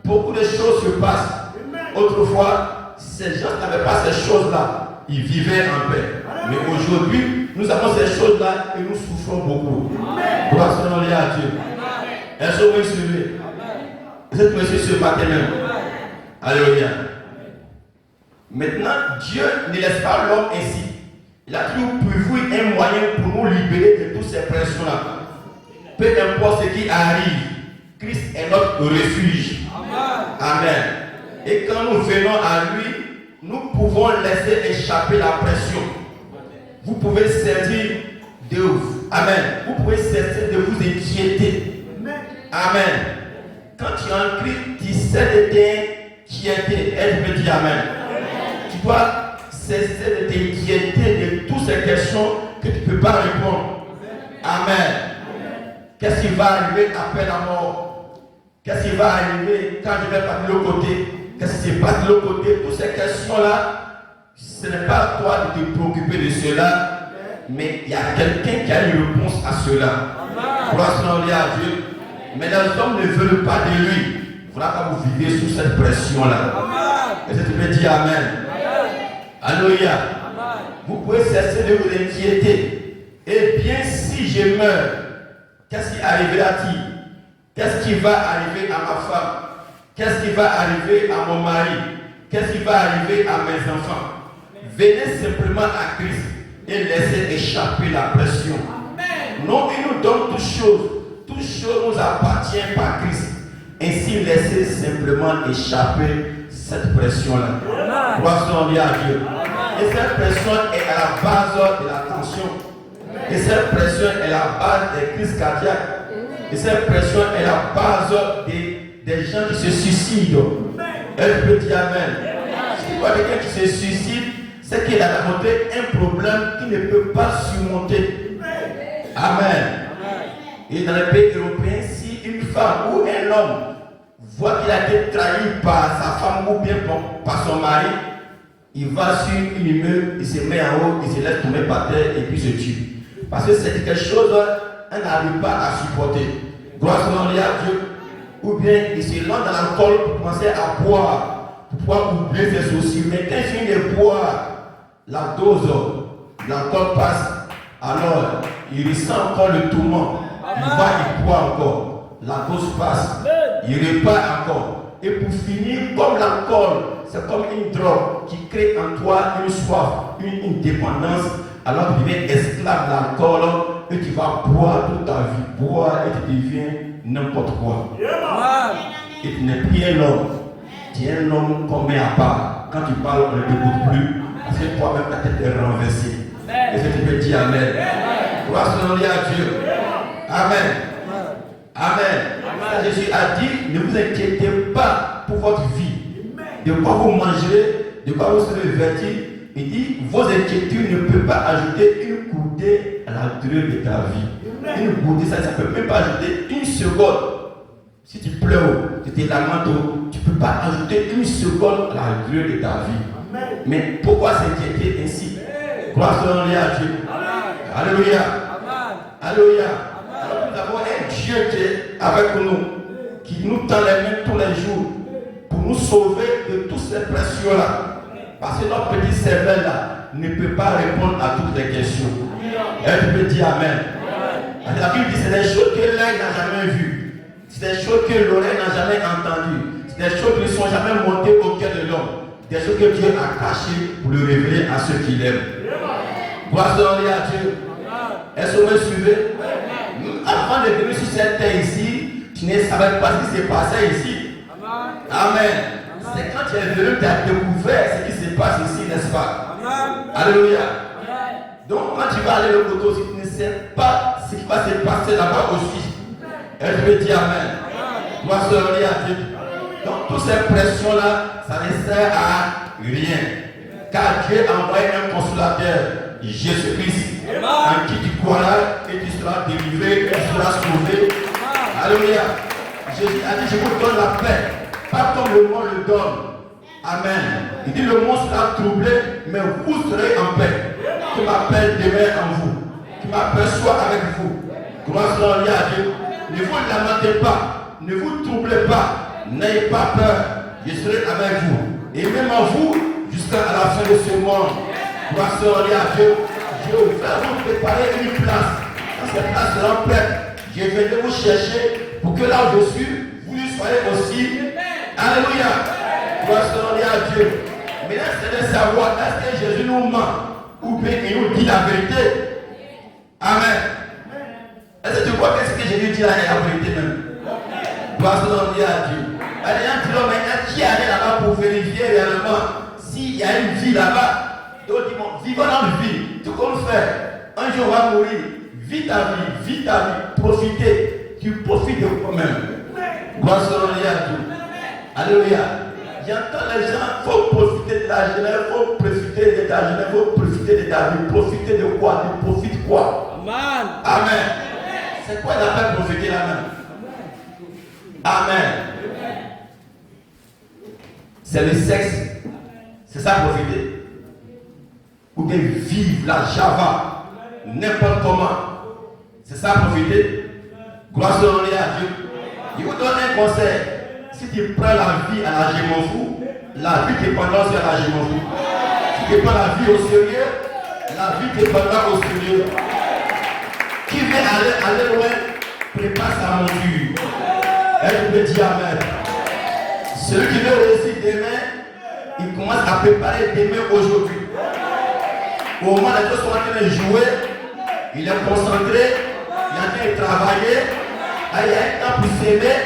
[SPEAKER 1] beaucoup de choses se passent. Autrefois, ces gens n'avaient pas ces choses-là. Ils vivaient en paix. Mais aujourd'hui, nous avons ces choses-là et nous souffrons beaucoup. Gloire à Dieu. Est-ce que vous me suivez? Vous êtes monsieur ce matin même. Alléluia. Maintenant, Dieu ne laisse pas l'homme ainsi. Il a toujours prévu un moyen pour nous libérer de toutes ces pressions-là. Peu importe ce qui arrive, Christ est notre refuge. Amen. Et quand nous venons à lui, nous pouvons laisser échapper la pression. Vous pouvez servir de vous. Amen. Vous pouvez cesser de vous inquiéter. Amen. Quand tu es en Christ, tu sais de t'inquiéter. Elle me dit Amen. Tu dois cesser de t'inquiéter de toutes ces questions que tu ne peux pas répondre. Amen. Qu'est-ce qui va arriver après la mort? Qu'est-ce qui va arriver quand je vais passer de l'autre côté? Qu'est-ce qui se passe de l'autre côté? Toutes ces questions-là, ce n'est pas à toi de te préoccuper de cela, mais il y a quelqu'un qui a une réponse à cela. Gloire à Dieu. Mais les hommes ne veulent pas de lui. Voilà quand vous vivez sous cette pression-là. Et je te peux dire Amen. Alléluia. Vous pouvez cesser de vous inquiéter. Et bien si je meurs, qu'est-ce qui arrivera-t-il? Qu'est-ce qui va arriver à ma femme? Qu'est-ce qui va arriver à mon mari? Qu'est-ce qui va arriver à mes enfants? Venez simplement à Christ et laissez échapper la pression. Amen. Non, il nous donne toutes choses. Toutes choses nous appartiennent par Christ. Ainsi, laissez simplement échapper cette pression-là. Gloire à Dieu. Et cette pression est à la base de la tension. Et cette pression est la base des crises cardiaques. Et cette pression est la base des gens qui se suicident. Elle peut dire Amen. Si tu vois quelqu'un qui se suicide, c'est qu'il a monté un problème qu'il ne peut pas surmonter. Amen. Et dans les pays européens, si une femme ou un homme voit qu'il a été trahi par sa femme ou bien par son mari, il va sur une immeuble, il se met en haut, il se laisse tomber par terre et puis se tue. Parce que c'est quelque chose qu'on n'arrive pas à supporter. Gloire à Dieu. Ou bien il se lance dans l'alcool pour commencer à boire, pour pouvoir oublier ses soucis. Mais quand il finit de boire, la dose, l'alcool passe, alors il ressent encore le tourment. Il va, il boit encore. La dose passe. Il repart encore. Et pour finir, comme l'alcool, c'est comme une drogue qui crée en toi une soif, une dépendance. Alors tu deviens esclave de l'alcool et tu vas boire toute ta vie. Boire et tu deviens n'importe quoi. Et tu n'es plus un homme. Tu es un homme qu'on met à part. Quand tu parles, on ne t'écoute plus. Parce que toi-même, ta tête est renversée. Est-ce que tu peux dire Amen? Gloire à Dieu. Amen. Amen. Jésus a dit, ne vous inquiétez pas pour votre vie. De quoi vous mangerez, de quoi vous serez vêtis. Il dit, vos inquiétudes ne peuvent pas ajouter une coudée à la durée de ta vie. Une coudée, ça ne peut même pas ajouter une seconde. Si tu pleures, tu te lamentes, tu ne peux pas ajouter une seconde à la durée de ta vie. Mais pourquoi s'inquiéter ainsi? Gloire à Dieu. Alléluia. Alléluia. Alors nous avons un Dieu qui est avec nous, qui nous tend les mains tous les jours pour nous sauver de toutes ces pressions-là. Parce que notre petit cerveau-là ne peut pas répondre à toutes les questions. Elle peut dire Amen. La Bible dit que c'est des choses que l'œil n'a jamais vues. C'est des choses que l'oreille n'a jamais entendues. C'est des choses qui ne sont jamais montées au cœur de l'homme. Des choses que Dieu a cachées pour le révéler à ceux qui l'aiment. Gloire à Dieu. Est-ce que vous me suivez? Avant de venir sur cette terre ici, tu ne savais pas ce qui s'est passé ici. Amen. C'est quand tu es venu, tu as découvert ce qui se passe ici, n'est-ce pas? Alléluia. Donc quand tu vas aller le côté aussi, tu ne sais pas ce qui va se passer là-bas aussi. Elle veut dire Amen. Gloire à Dieu. Donc toutes ces pressions-là, ça ne sert à rien. Car Dieu a envoyé un consolateur, Jésus-Christ, en qui tu croiras et tu seras délivré, tu seras sauvé. Alléluia. Jésus a dit, je vous donne la paix, pas comme le monde le donne. Amen. Il dit, le monde sera troublé, mais vous serez en paix. Que ma paix demeure en vous. Que ma paix soit avec vous. Gloire à Dieu. Ne vous lamentez pas, ne vous troublez pas, n'ayez pas peur, je serai avec vous. Et même en vous, jusqu'à la fin de ce monde. Gloire à Dieu. Je vais vous préparer une place. Quand cette place sera prête, je viendrai vous chercher pour que là où je suis, vous y soyez aussi. Alléluia. Gloire à Dieu. Maintenant, c'est de savoir est-ce que Jésus nous ment ou bien il nous dit la vérité. Amen. Est-ce que tu vois qu'est-ce que Jésus dit là est la vérité même? Gloire à Dieu. Il y a un petit homme qui est allé là-bas pour vérifier réellement s'il y a une vie là-bas. Donc ils vont vivre dans le vie. Tout comme faire. Un jour on va mourir. Vis ta vie, profitez. Tu profites de toi-même. Gloire à Dieu. Alléluia. J'entends les gens, il faut profiter de ta jeunesse, il faut profiter de ta jeunesse, il faut profiter de ta vie. Profiter de quoi? Tu profites quoi? Amen. Amen. C'est quoi la peine profiter la main? Amen. C'est le sexe. C'est ça profiter. Ou bien vivre la Java n'importe comment. C'est ça profiter. Gloire à Dieu. Je vous donne un conseil. Si tu prends la vie à la je m'en fous, la vie dépendra aussi à la je m'en fous. Si tu prends la vie au sérieux, la vie dépendra au sérieux. Qui veut aller loin, prépare sa monture. Elle peut dire Amen. Celui qui veut réussir demain, il commence à préparer demain aujourd'hui. Au moment où les gens sont en train de jouer, il est concentré, il est en train de travailler. Il y a un temps pour s'aimer,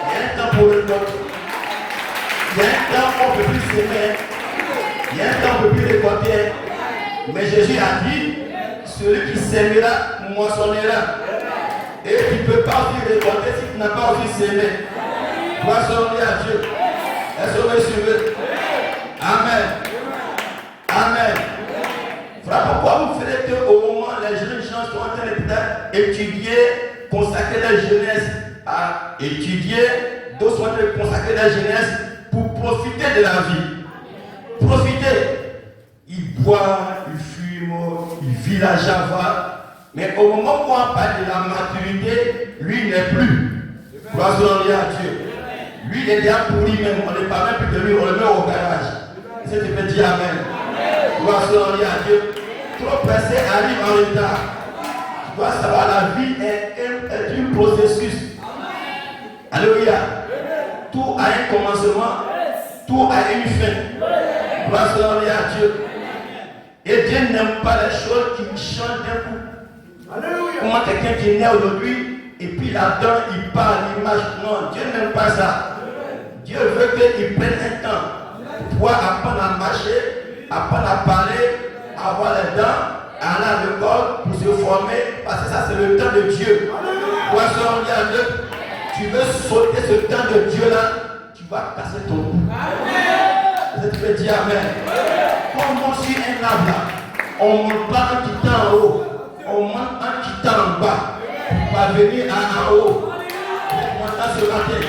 [SPEAKER 1] il y a un temps pour récolter. Il y a un temps où on ne peut plus s'aimer, il y a un temps où on ne peut plus récolter. Mais Jésus a dit, celui qui s'aimera moissonnera. Et tu ne peux pas aussi récolter si tu n'as pas aussi s'aimer. Moissonner à Dieu. Est-ce que vous me suivez? Amen. Amen. Voilà pourquoi vous faites qu'au moment où les jeunes gens sont en train d'étudier, consacrer la jeunesse à étudier, d'autres sont en train de consacrer la jeunesse pour profiter de la vie. Profiter. Ils boivent, ils fument, ils vivent la Java. Mais au moment où on parle de la maturité, lui n'est plus. Gloire à Dieu. Lui il est déjà pourri même. On ne parle même plus de lui, on le met au garage. Est-ce que tu peux dire Amen? Gloire à Dieu. Trop pressé arrive en retard. Tu dois savoir la vie est un processus. Alléluia. Tout a un commencement, tout a une fin. Gloire à Dieu. Et Dieu n'aime pas les choses qui changent d'un coup. Alléluia. Comment quelqu'un qui est né aujourd'hui et puis là-dedans il parle, il marche. Non, Dieu n'aime pas ça. Dieu veut qu'il prenne un temps pour pouvoir apprendre à marcher, apprendre à parler, avoir les dents, aller à l'école pour se former, parce que ça c'est le temps de Dieu. Tu veux sauter ce temps de Dieu là, tu vas casser ton cou. Tu peux dire amen. Quand on monte sur un arbre là, on ne monte pas en quittant en haut, on monte en quittant en bas pour parvenir en haut. On monte ce matin.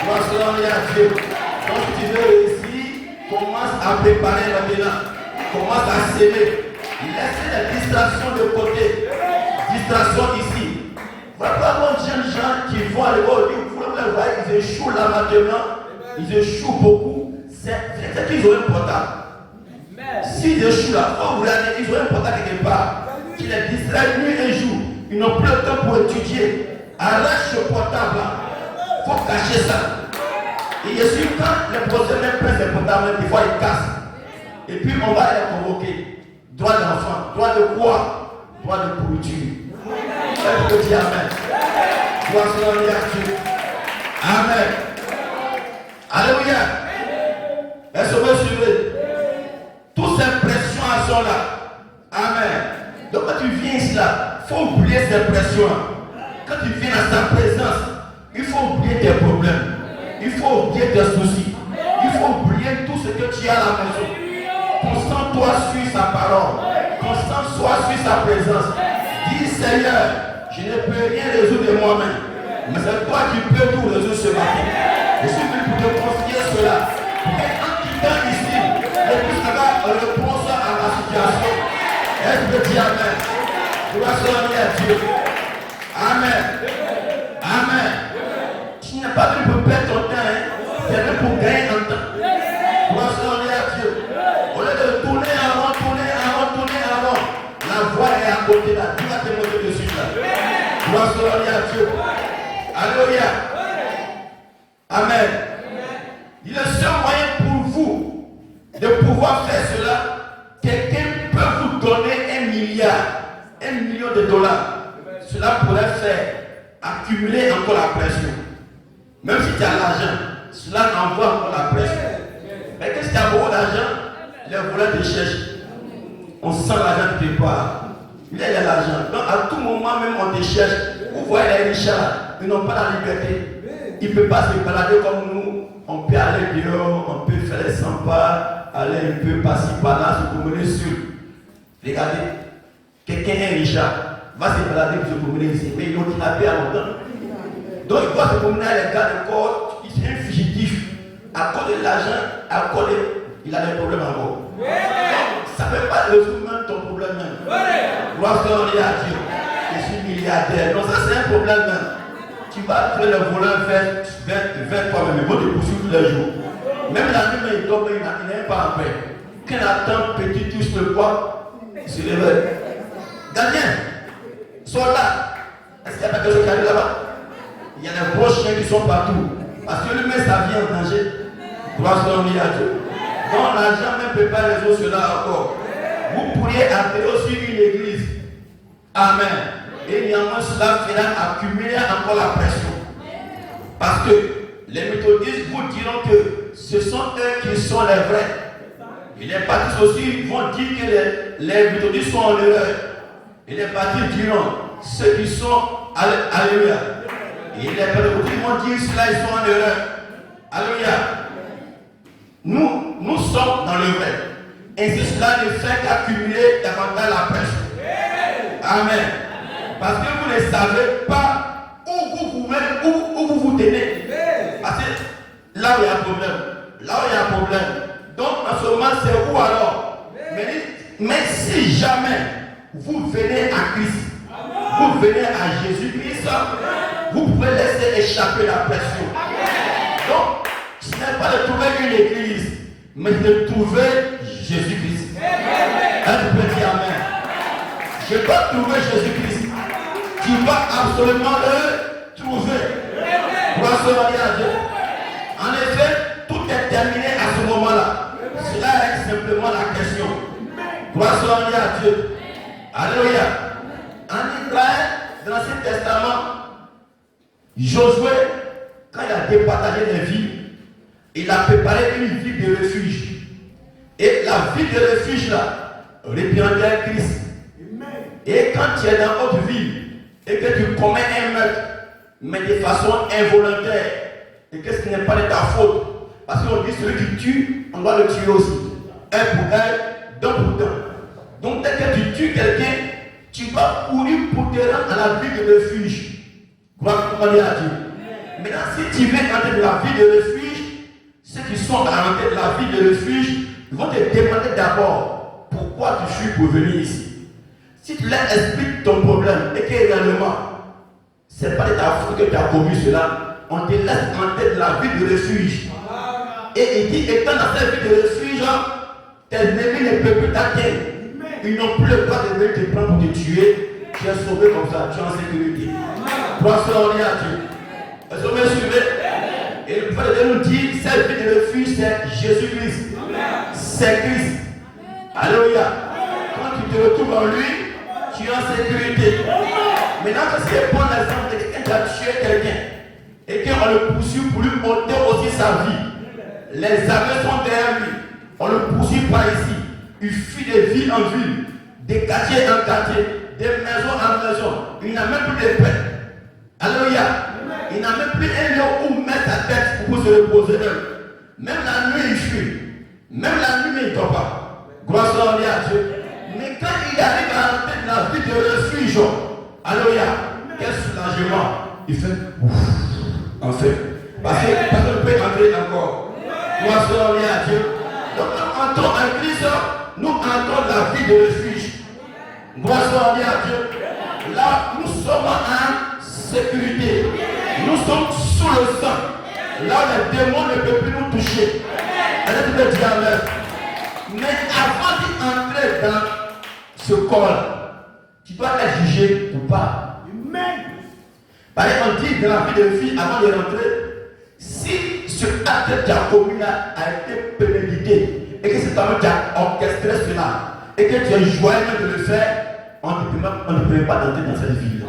[SPEAKER 1] Gloire à Dieu. Donc tu veux réussir, commence à préparer maintenant. Commence à s'aimer. Laissez les distractions de côté. Distractions ici. Voilà pas de jeunes gens qui vont aller voir au livre. Vous les voyez, ils échouent là maintenant. Ils échouent beaucoup. C'est qu'ils ont un portable. S'ils échouent là, quand vous regardez, ils ont un portable quelque part qui les distrait nuit et jour. Ils n'ont plus le temps pour étudier. Arrache ce portable là. Il faut cacher ça. Et je suis quand les professeurs prennent ces portables, des fois ils cassent. Et puis on va les convoquer. Droit d'enfant. Droit de quoi? Droit de pourriture. Elle peut dire amen. Gloire à Dieu. Amen. Alléluia. Est-ce que vous suivez? Toutes ces pressions sont là. Amen. Donc quand tu viens ici là, il faut oublier ces pressions. Quand tu viens à sa présence, il faut oublier tes problèmes. Il faut oublier tes soucis. Il faut oublier tout ce que tu as à la maison. Concentre-toi sur sa parole. Concentre-toi sur sa présence. Dis Seigneur, je ne peux rien résoudre de moi-même. Mais c'est toi qui peux tout résoudre ce matin. Je suis venu pour te conseiller cela. Et en quittant ici, je puisse avoir une réponse à ma situation. Est-ce que tu dis amen? Gloire à Dieu. Amen. Amen. Tu n'es pas venu pour perdre ton temps. Tu es venu pour gagner un temps. Gloire à Dieu. Au lieu de tourner avant, la voie est à côté là. Tu vas te monter dessus là. Gloire à Dieu. Alléluia. Amen. Il est le seul moyen pour vous de pouvoir faire cela. Quelqu'un peut vous donner 1 milliard, 1 million de dollars. Cela pourrait faire accumuler encore la pression. Même si tu as l'argent, cela envoie encore la pression. Mais qu'est-ce que tu as beaucoup d'argent? Les voleurs te cherchent. On sent l'argent quelque part. Il y a l'argent. Donc à tout moment même on te cherche. Vous voyez les richards, ils n'ont pas la liberté. Ils ne peuvent pas se balader comme nous. On peut aller dehors, on peut faire les 100 pas, aller un peu par-ci par-là, se promener sur. Regardez, quelqu'un est richard, va se balader pour se promener ici, mais ils l'ont kidnappé à longtemps. Donc il doit se promener à l'écart de corps, il est un fugitif. À cause de l'argent, à cause de... il a des problèmes encore. Ça ne peut pas résoudre même ton problème même. Gloire à Dieu. Je suis milliardaire. Donc ça c'est un problème même. Tu vas faire le voleur vers toi-même. Il va te poursuivre tous les jours. Même la nuit, il dort, il n'est pas en paix. Quand attend petit touche le poids, il se réveille. Gardien, soldat, est-ce qu'il y a pas quelque chose qui arrive là-bas? Il y a des gros chiens qui sont partout. Parce que lui-même, ça vient en danger. Gloire à Dieu. Donc l'argent ne peut pas résoudre cela encore. Vous pourriez entrer aussi une église. Amen. Et néanmoins cela fera accumuler encore la pression. Parce que les méthodistes vous diront que ce sont eux qui sont les vrais. Et les baptistes aussi vont dire que les méthodistes sont en erreur. Et les baptistes diront ceux qui sont alléluia. Et les pédagogues vont dire cela, ils sont en erreur. Alléluia. Nous sommes dans le vrai. Ainsi cela ne fait qu'accumuler davantage la pression. Amen. Parce que vous ne savez pas où vous tenez. Parce que là où il y a un problème. Là où il y a un problème. Donc en ce moment c'est où alors? Mais si jamais vous venez à Christ, vous venez à Jésus-Christ, vous pouvez laisser échapper la pression. Donc ce n'est pas de trouver une église, mais de trouver Jésus-Christ. Tu peux dire amen. Je dois trouver Jésus-Christ. Tu vas absolument le trouver. Gloire à Dieu. En effet, tout est terminé à ce moment-là. Cela est simplement la question. Gloire à Dieu. Alléluia. En Israël, dans l'Ancien Testament, Josué, quand il a départagé les villes, il a préparé une ville de refuge. Et la ville de refuge là, représentait Christ. Et quand tu es dans votre ville et que tu commets un meurtre, mais de façon involontaire, et que ce n'est pas de ta faute, parce qu'on dit celui qui tue, on doit le tuer aussi. Un pour un, deux pour deux. Donc dès que tu tues quelqu'un, tu vas courir pour te rendre à la ville de refuge. Gloire à Dieu. Maintenant, si tu veux entrer dans la ville de refuge, ceux qui sont à l'entrée de la ville de refuge, ils vont te demander d'abord pourquoi tu fuis pour venir ici. Si tu leur expliques ton problème et que réellement, ce n'est pas de ta faute que tu as commis cela, on te laisse entrer de la ville de refuge. Et il dit, étant dans cette ville de refuge, tes ennemis ne peuvent plus t'atteindre. Ils n'ont plus le droit de venir te prendre pour te tuer. Tu es sauvé comme ça, tu es en sécurité. Gloire à Dieu. Est-ce que vous me suivez? Et le prophète nous dit, cette vie de refuge, c'est Jésus-Christ. C'est Christ. Alléluia. Quand tu te retrouves en lui, tu es en sécurité. Maintenant, que c'est bon exemple de quelqu'un qui a tué quelqu'un et qu'on le poursuit pour lui ôter aussi sa vie. Les armées sont derrière lui. On le poursuit par ici. Il fuit de ville en ville, de quartier en quartier, de maison en maison. Il n'a même plus de paix. Alléluia. Il n'a même plus un lieu où mettre sa tête pour se reposer. Même la nuit, il fuit. Même la nuit, il ne dort pas. Gloire à Dieu. Mais quand il arrive à entrer dans la vie de refuge, alléluia, quel soulagement. Il fait ouf. En fait. Parce qu'on peut entrer encore. Gloire à Dieu. Donc, nous entrons en Christ, nous entrons dans la vie de refuge. Gloire à Dieu. Là, nous sommes en sécurité. Nous sommes sous le sang. Là où les démons ne peuvent plus nous toucher. Elle peut dire amen. Mais avant d'entrer dans ce corps, tu dois être jugé ou pas. Par exemple, on dit dans la vie de fille, avant de rentrer, si ce acte que tu as commis là a été prémédité et que c'est toi qui as orchestré cela et que tu es joyeux de le faire, on ne peut pas entrer dans cette vie.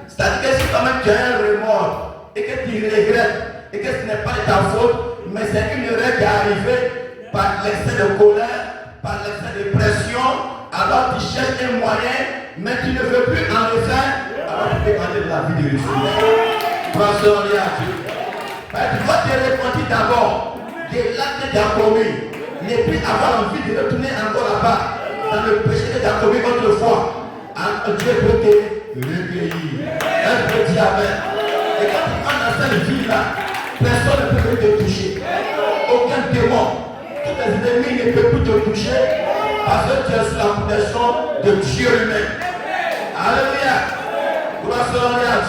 [SPEAKER 1] C'est-à-dire que si toi-même tu as un remords et que tu regrettes et que ce n'est pas de ta faute, mais c'est une erreur qui est arrivée par l'excès de colère, par l'excès de pression, alors tu cherches un moyen, mais tu ne veux plus en refaire, alors tu peux entrer dans la vie de refuge. Gloire à Dieu. Tu dois te repentir d'abord de l'acte que tu as commis, ne plus avoir envie de retourner encore là-bas, dans le péché que tu as commis autrefois. Dieu peut te recueillir. Elle peut dire amen. Et quand tu entres dans cette vie-là, personne ne peut te toucher. Aucun démon. Tous tes ennemis ne peuvent plus te toucher parce que tu es sous la protection de Dieu lui-même. Alléluia. Gloire à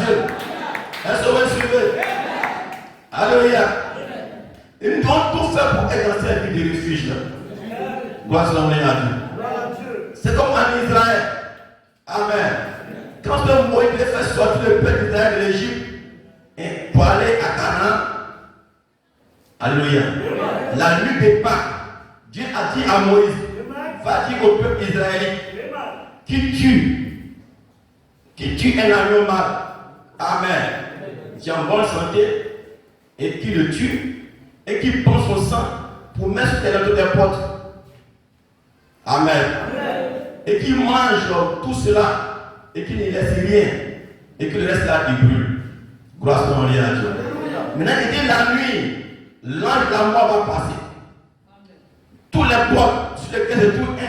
[SPEAKER 1] Dieu. Est-ce que vous me suivez? Alléluia. Et nous devons tout faire pour être dans cette vie de refuge là. Gloire à Dieu. C'est comme en Israël. Amen. Quand Moïse devait faire sortir le peuple d'Israël de l'Égypte pour aller à Canaan, alléluia, la nuit des Pâques, Dieu a dit à Moïse, va dire au peuple israélite, qui tue un agneau mâle, amen, qui est en bonne santé, et qui le tue, et qui prend son sang pour mettre sur les portes, amen. Et qui mange tout cela et qui ne laisse rien et que le reste là il brûle. Gloire à Dieu. Maintenant il dit la nuit, l'ange de la mort va passer. Tous les portes sur lesquelles se trouve un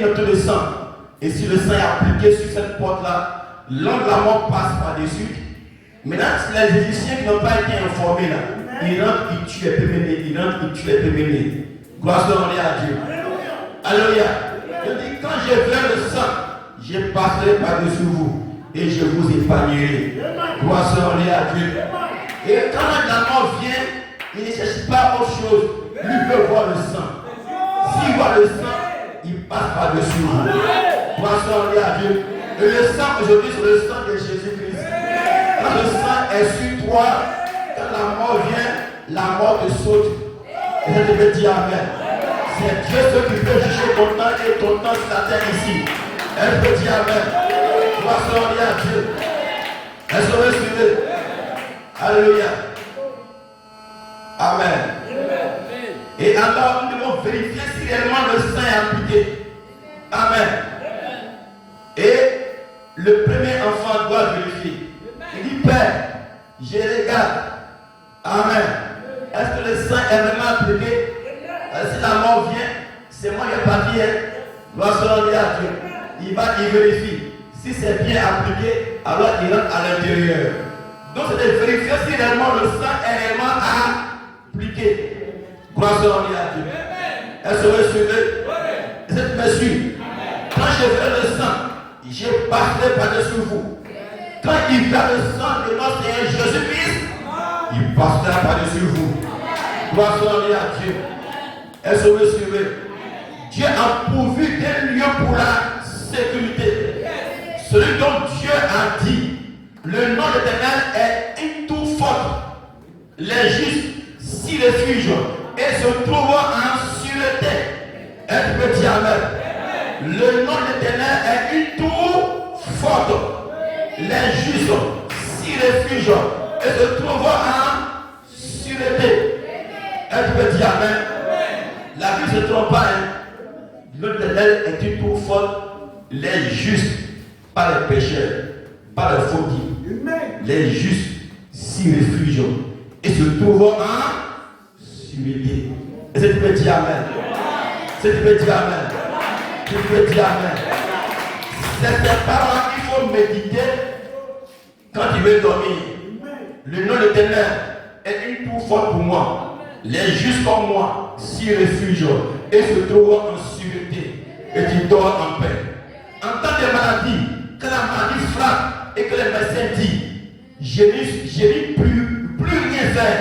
[SPEAKER 1] autre de sang. Et si le sang est appliqué sur cette porte là, l'ange de la mort passe par-dessus. Maintenant les Égyptiens qui n'ont pas été informés là, ils rentrent, ils tuent les premiers-nés, ils rentrent, ils tuent les premiers-nés. Gloire à Dieu. Alléluia. Je dis, quand je verrai le sang, je passerai par-dessus vous et je vous épargnerai. Gloire à Dieu. Et quand la mort vient, il ne cherche pas autre chose. Lui veut voir le sang. S'il voit le sang, il passe par-dessus vous. Gloire à Dieu. Et le sang aujourd'hui, c'est le sang de Jésus-Christ. Quand le sang est sur toi, quand la mort vient, la mort te saute. Et je te veux dire amen. C'est Dieu ce qui peut juger ton temps et ton temps sur la terre ici. Elle peut dire amen. Gloire à Dieu. Est-ce que vous suivez? Alléluia. Amen. Et alors nous devons vérifier si réellement le sang est appliqué. Amen. le premier enfant doit vérifier. Il dit, Père, je regarde. Amen. Est-ce que le sang est vraiment appliqué? Si la mort vient, c'est moi qui ai parti. Gloire soit rendue à Dieu. Il vérifie. Si c'est bien appliqué, alors il rentre à l'intérieur. Donc c'est de vérifier si réellement le sang est réellement appliqué. Gloire soit rendue à Dieu. Est-ce que vous suivez? Est-ce que me suivez? Quand je fais le sang, je passerai par-dessus vous. Quand il fait le sang de notre Seigneur Jésus-Christ, il passera par-dessus vous. Gloire soit rendue à Dieu. Est-ce que vous suivez? Dieu a pourvu des lieux pour la sécurité. Celui dont Dieu a dit, le nom de l'Éternel est une tour forte. Les justes s'y réfugient et se trouvent en sûreté. Est-ce que Dieu amen? Le nom de l'Éternel est une tour forte. Les justes s'y réfugient et se trouvent en sûreté. Est-ce que Dieu amen? La vie ne se trompe pas. Le nom de l'Éternel est une tour forte. Les justes, pas les pécheurs, pas les faux dits. Les justes s'y réfugient et se trouvent en sûreté. Est-ce que tu peux dire amen? Est-ce que tu peux dire amen? Tu peux dire amen? C'est ces paroles qu'il faut méditer quand tu veux dormir. Le nom de l'Éternel est une tour forte pour moi. Les justes comme moi s'y réfugient et se trouvent en sûreté. Et tu dors en paix. En temps de maladie, quand la maladie frappe et que les médecins disent, je n'ai plus rien faire,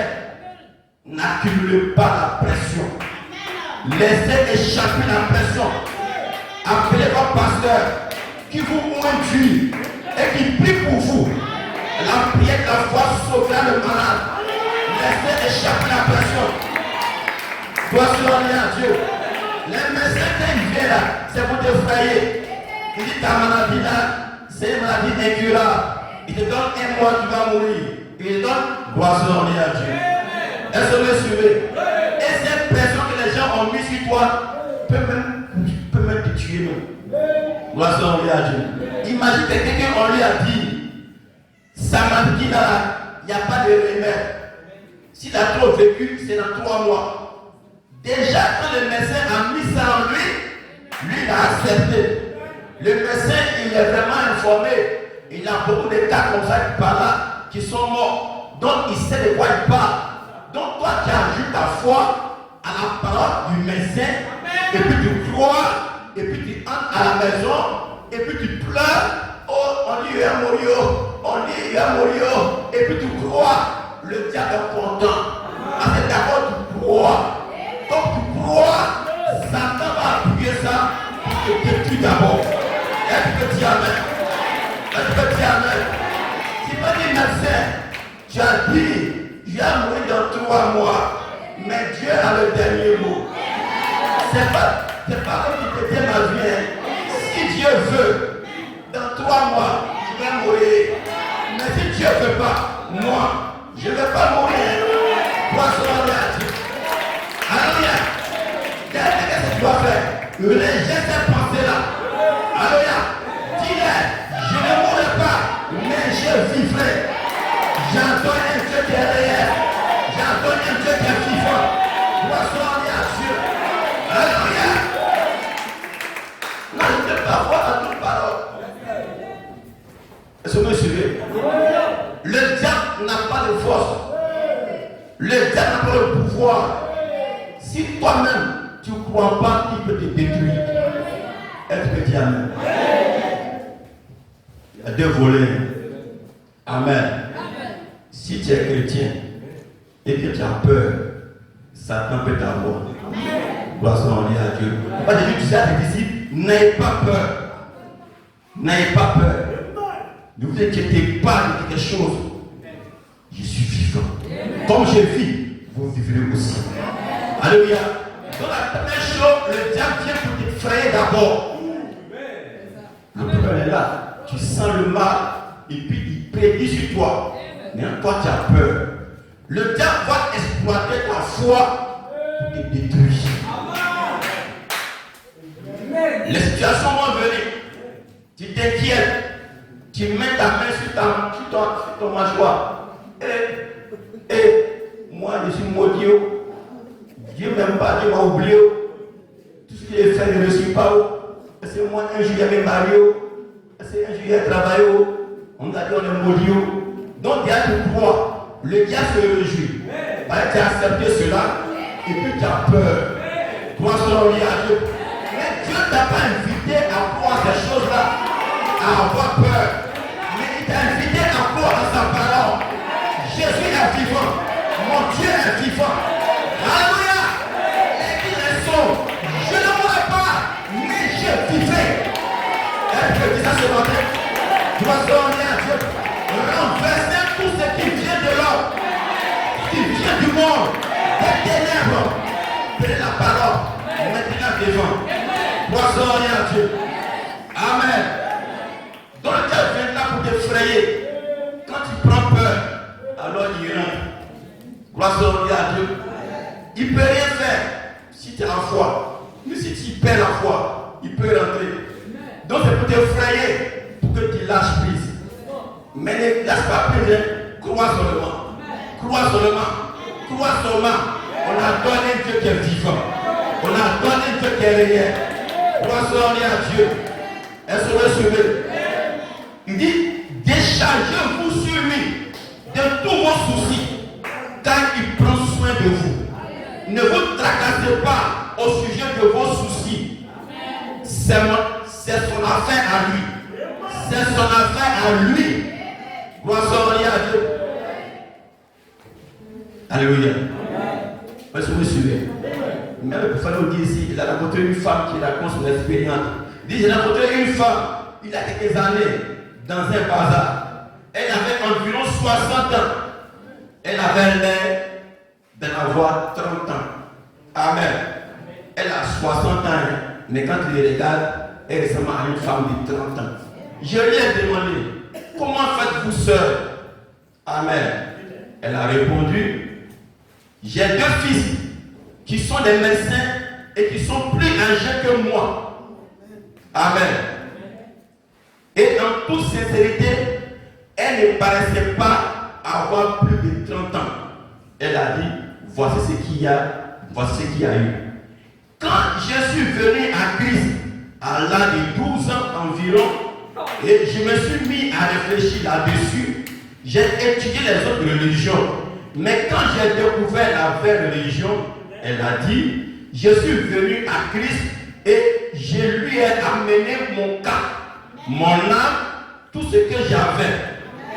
[SPEAKER 1] n'accumulez pas la pression. Laissez échapper la pression. Appelez votre pasteur qui vous induit et qui prie pour vous. La prière de la foi sauvera le malade. Laissez échapper la pression. Gloire soit à Dieu. Les médecins qui viennent là, c'est pour t'effrayer. Il dit ta maladie là, c'est une maladie incurable. Il te donne un mois, tu vas mourir. Il te donne gloire soit à Dieu. Est-ce que vous suivez? Et cette pression que les gens ont mis sur toi peut même te tuer. Gloire soit à Dieu. Imagine que quelqu'un, on lui a dit, sa maladie là, il n'y a pas de remède. S'il a trop vécu, c'est dans 3 mois. Déjà, quand le médecin a mis ça en lui, il a accepté. Le médecin, il est vraiment informé. Il a beaucoup de cas comme ça par là qui sont morts. Donc, il sait de quoi il parle. Donc, toi, tu ajoutes ta foi à la parole du médecin. Et puis, tu crois. Et puis, tu entres à la maison. Et puis, tu pleures. Oh, on dit, il va mourir. On dit, il va mourir. Et puis, tu crois. Le diable est content. Parce que d'abord, tu crois. Donc tu crois, Satan va appuyer ça pour te détruire d'abord. Est-ce que tu amen? Est-ce que tu amen? Tu m'as dit, médecin, tu as dit, je vais mourir dans 3 mois, mais Dieu a le dernier mot. C'est pas comme tu te dis ma vie. Si Dieu veut, dans 3 mois, je vais mourir. Mais si Dieu ne veut pas, moi, je ne vais pas mourir. Gloire soit à Dieu. Alléluia. Qu'est-ce que tu dois faire? Rejette cette pensée-là. Alléluia. Dis-le, je ne mourrai pas, mais je vivrai. J'entends un Dieu qui est réel. J'entends un Dieu qui est vivant. Gloire soit à Dieu. Alléluia. Non, je ne peux pas voir à toute parole. Est-ce que vous me suivez? Le diable n'a pas de force. Le diable n'a pas de pouvoir. Si toi-même, tu ne crois pas qu'il peut te détruire, est-ce que tu amen? Il y a 2 volets. Amen. Si tu es chrétien et que tu as peur, Satan peut t'avoir. Gloire soit à Dieu. Parce que tu dis à tes disciples, n'ayez pas peur. N'ayez pas peur. Ne vous inquiétez pas de quelque chose. Je suis vivant. Comme je vis, vous vivrez aussi. Alléluia. Donc la première chose, le diable vient pour t'effrayer d'abord. Le problème est là. Tu sens le mal et puis il prédit sur toi. Mais toi tu as peur. Le diable va exploiter ta foi pour te détruire. Les situations vont venir. Tu t'inquiètes. Tu mets ta main sur ton mâchoire. Et moi, je suis maudit. Dieu m'aime pas, Dieu m'a oublié. Tout ce qu'il a fait, je ne suis pas. C'est moi, un jour, il y avait marié. C'est un jour, il y a travaillé. On a dit, on est maudit. Donc, il y a du pouvoir. Le diable se réjouit. Tu as accepté cela. Et puis, tu as peur. Toi, selon lui, à Dieu. Mais Dieu ne t'a pas invité à croire ces choses-là, à avoir peur. Mais il t'a invité à croire à sa parole. Jésus est vivant. Mon Dieu est vivant. Alléluia. L'église est sauve. Je ne mourrai pas, mais je vivrai. Est-ce que tu dis ça ce matin? Tu vas se donner à Dieu. Renverser tout ce qui vient de l'homme, qui vient du monde, des ténèbres. Prenez la parole. Maintenant devant. Poissonner à Dieu. Amen. Donc le diable vient là pour t'effrayer. Quand tu prends peur, alors il rentre. Poissonner à Dieu. Il ne peut rien faire si tu as la foi. Mais si tu perds la foi, il peut rentrer. Donc c'est pour t'effrayer, pour que tu lâches prise. Mais ne lâche pas prise. Crois seulement. Crois seulement. Crois seulement. On a donné un Dieu qui est vivant. On a donné un Dieu qui est réel. Poissonner à Dieu. Est-ce que vous suivez? Il dit, déchargez-vous sur lui de tous vos soucis, car il prend soin de vous. Ne vous tracassez pas au sujet de vos soucis. C'est son affaire à lui. C'est son affaire à lui. Poissonner à Dieu. Alléluia. Est-ce que vous suivez? Mais le prophète nous dit ici, il a rencontré une femme qui raconte son expérience. Il dit, j'ai rencontré une femme, il y a quelques années, dans un bazar. Elle avait environ 60 ans. Elle avait l'air d'en avoir 30 ans. Amen. Elle a 60 ans, mais quand tu les regardes, elle ressemble à une femme de 30 ans. Je lui ai demandé, comment faites-vous sœur? Amen. Elle a répondu, j'ai 2 fils qui sont des médecins et qui sont plus âgés que moi. Amen. Et en toute sincérité, elle ne paraissait pas avoir plus de 30 ans. Elle a dit, voici ce qu'il y a, voici ce qu'il y a eu. Quand je suis venu à Christ, à l'âge de 12 ans environ, et je me suis mis à réfléchir là-dessus, j'ai étudié les autres religions. Mais quand j'ai découvert la vraie religion, elle a dit, je suis venu à Christ et je lui ai amené mon cas, mon âme, tout ce que j'avais.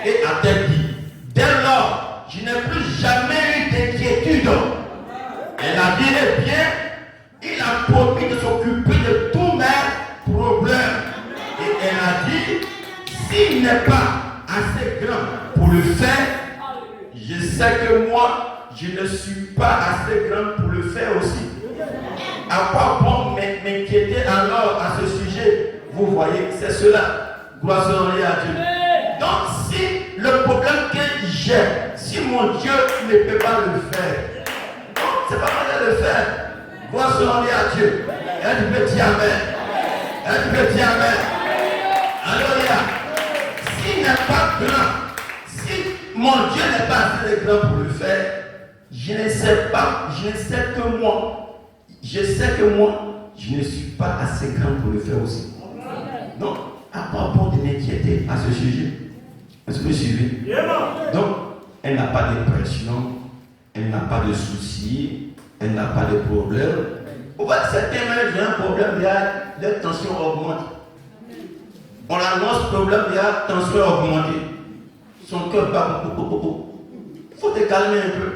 [SPEAKER 1] Et a-t-elle dit, dès lors, je n'ai plus jamais eu d'inquiétude. Elle a dit, eh bien, il a promis de s'occuper de tous mes problèmes. Et elle a dit, s'il n'est pas assez grand pour le faire, je sais que moi, je ne suis pas assez grand pour le faire aussi. À quoi bon m'inquiéter alors à ce sujet? Vous voyez, c'est cela. Gloire à Dieu. Donc, si le problème que j'ai, si mon Dieu ne peut pas le faire, donc c'est pas mal de le faire. Gloire à Dieu. Elle peut dire Amen. Elle peut dire Amen. Alléluia. S'il n'est pas grand, si mon Dieu n'est pas assez grand pour le faire, je ne sais pas, je sais que moi, je ne suis pas assez grand pour le faire aussi. Donc, à part bon de m'inquiéter à ce sujet. Est-ce que vous suivez? Donc, elle n'a pas de pression, elle n'a pas de soucis, elle n'a pas de problème. Vous voyez, certains même, j'ai un problème, il y a la tension augmente. On annonce problème, il y a tension augmentée. Son cœur bat beaucoup. Il faut te calmer un peu.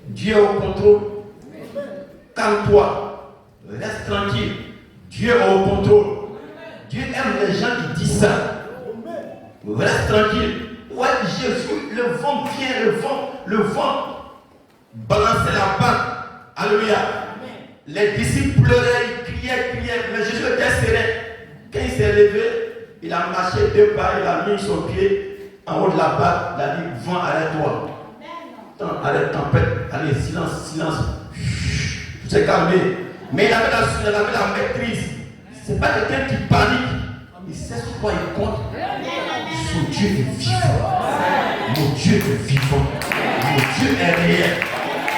[SPEAKER 1] Dieu est au contrôle. Calme-toi. Reste tranquille. Dieu est au contrôle. Dieu aime les gens qui disent ça. Reste tranquille. Ouais, Jésus, le vent vient, le vent balançait la barque. Alléluia. Les disciples pleuraient, ils criaient, mais Jésus était serein. Quand il s'est levé, il a marché 2 pas, il a mis son pied en haut de la barque, il a dit, vent, arrête-toi. Arrête, tempête, allez, silence. Tout s'est calmé. Mais il avait la maîtrise. Ce n'est pas quelqu'un qui panique. il sait sur quoi il compte. Son Dieu est vivant. Mon Dieu est vivant. Mon Dieu est réel.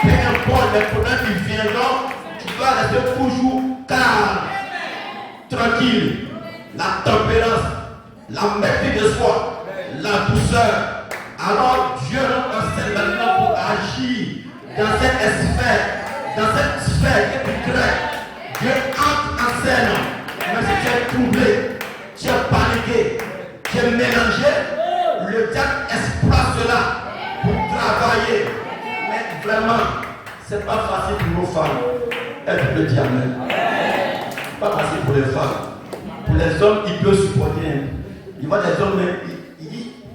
[SPEAKER 1] Peu importe les problèmes qui viendront, tu dois rester toujours calme, tranquille. La tempérance, la maîtrise de soi, la douceur. Alors Dieu nous enseigne maintenant pour agir dans cette sphère que tu crées. Dieu entre en scène. Mais si tu es troublé, tu es paniqué, tu es mélangé, le diable exploite cela pour travailler. Mais vraiment, c'est pas facile pour nos femmes. Elle peut dire amen. Pas facile pour les femmes. Pour les hommes, ils peuvent supporter. Il voit des hommes,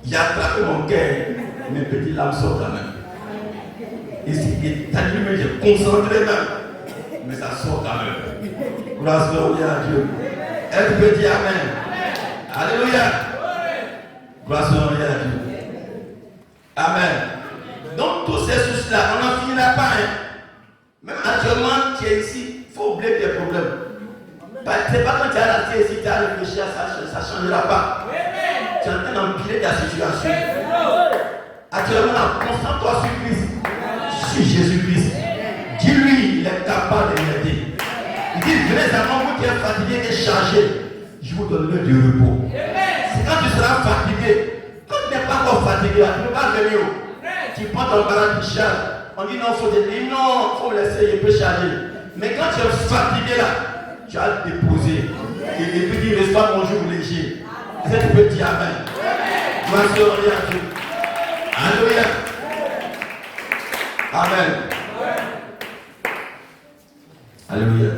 [SPEAKER 1] il a attrapé mon cœur. Mes petits lames sortent quand même. Et t'as dit, mais j'ai concentré même. Mais ça sort quand même. Grâce à Dieu. Elle peut dire amen. Alléluia. Grâce à Dieu. Amen. Donc tous ces soucis-là, on n'en finira pas. Même actuellement, tu es ici, il faut oublier tes problèmes. C'est pas quand tu es là, ici, tu as réfléchi à ça, ça ne changera pas. Tu es en train d'empirer ta situation. Actuellement, concentre-toi sur Christ, sur Jésus-Christ. Dis-lui, il est capable de m'aider. Il dit, venez à moi, vous qui êtes fatigué et chargé, je vous donnerai du repos. C'est quand tu seras fatigué, quand tu n'es pas encore fatigué, tu ne peux pas venir. Tu prends ton barrage qui charge. On dit non, il faut te dire non, il faut me laisser, il peut charger. Mais quand tu es fatigué là, tu as déposé. Et puis il reçoit mon jour léger. C'est un petit amen. Gloire à Dieu. Alléluia. Amen. Alléluia.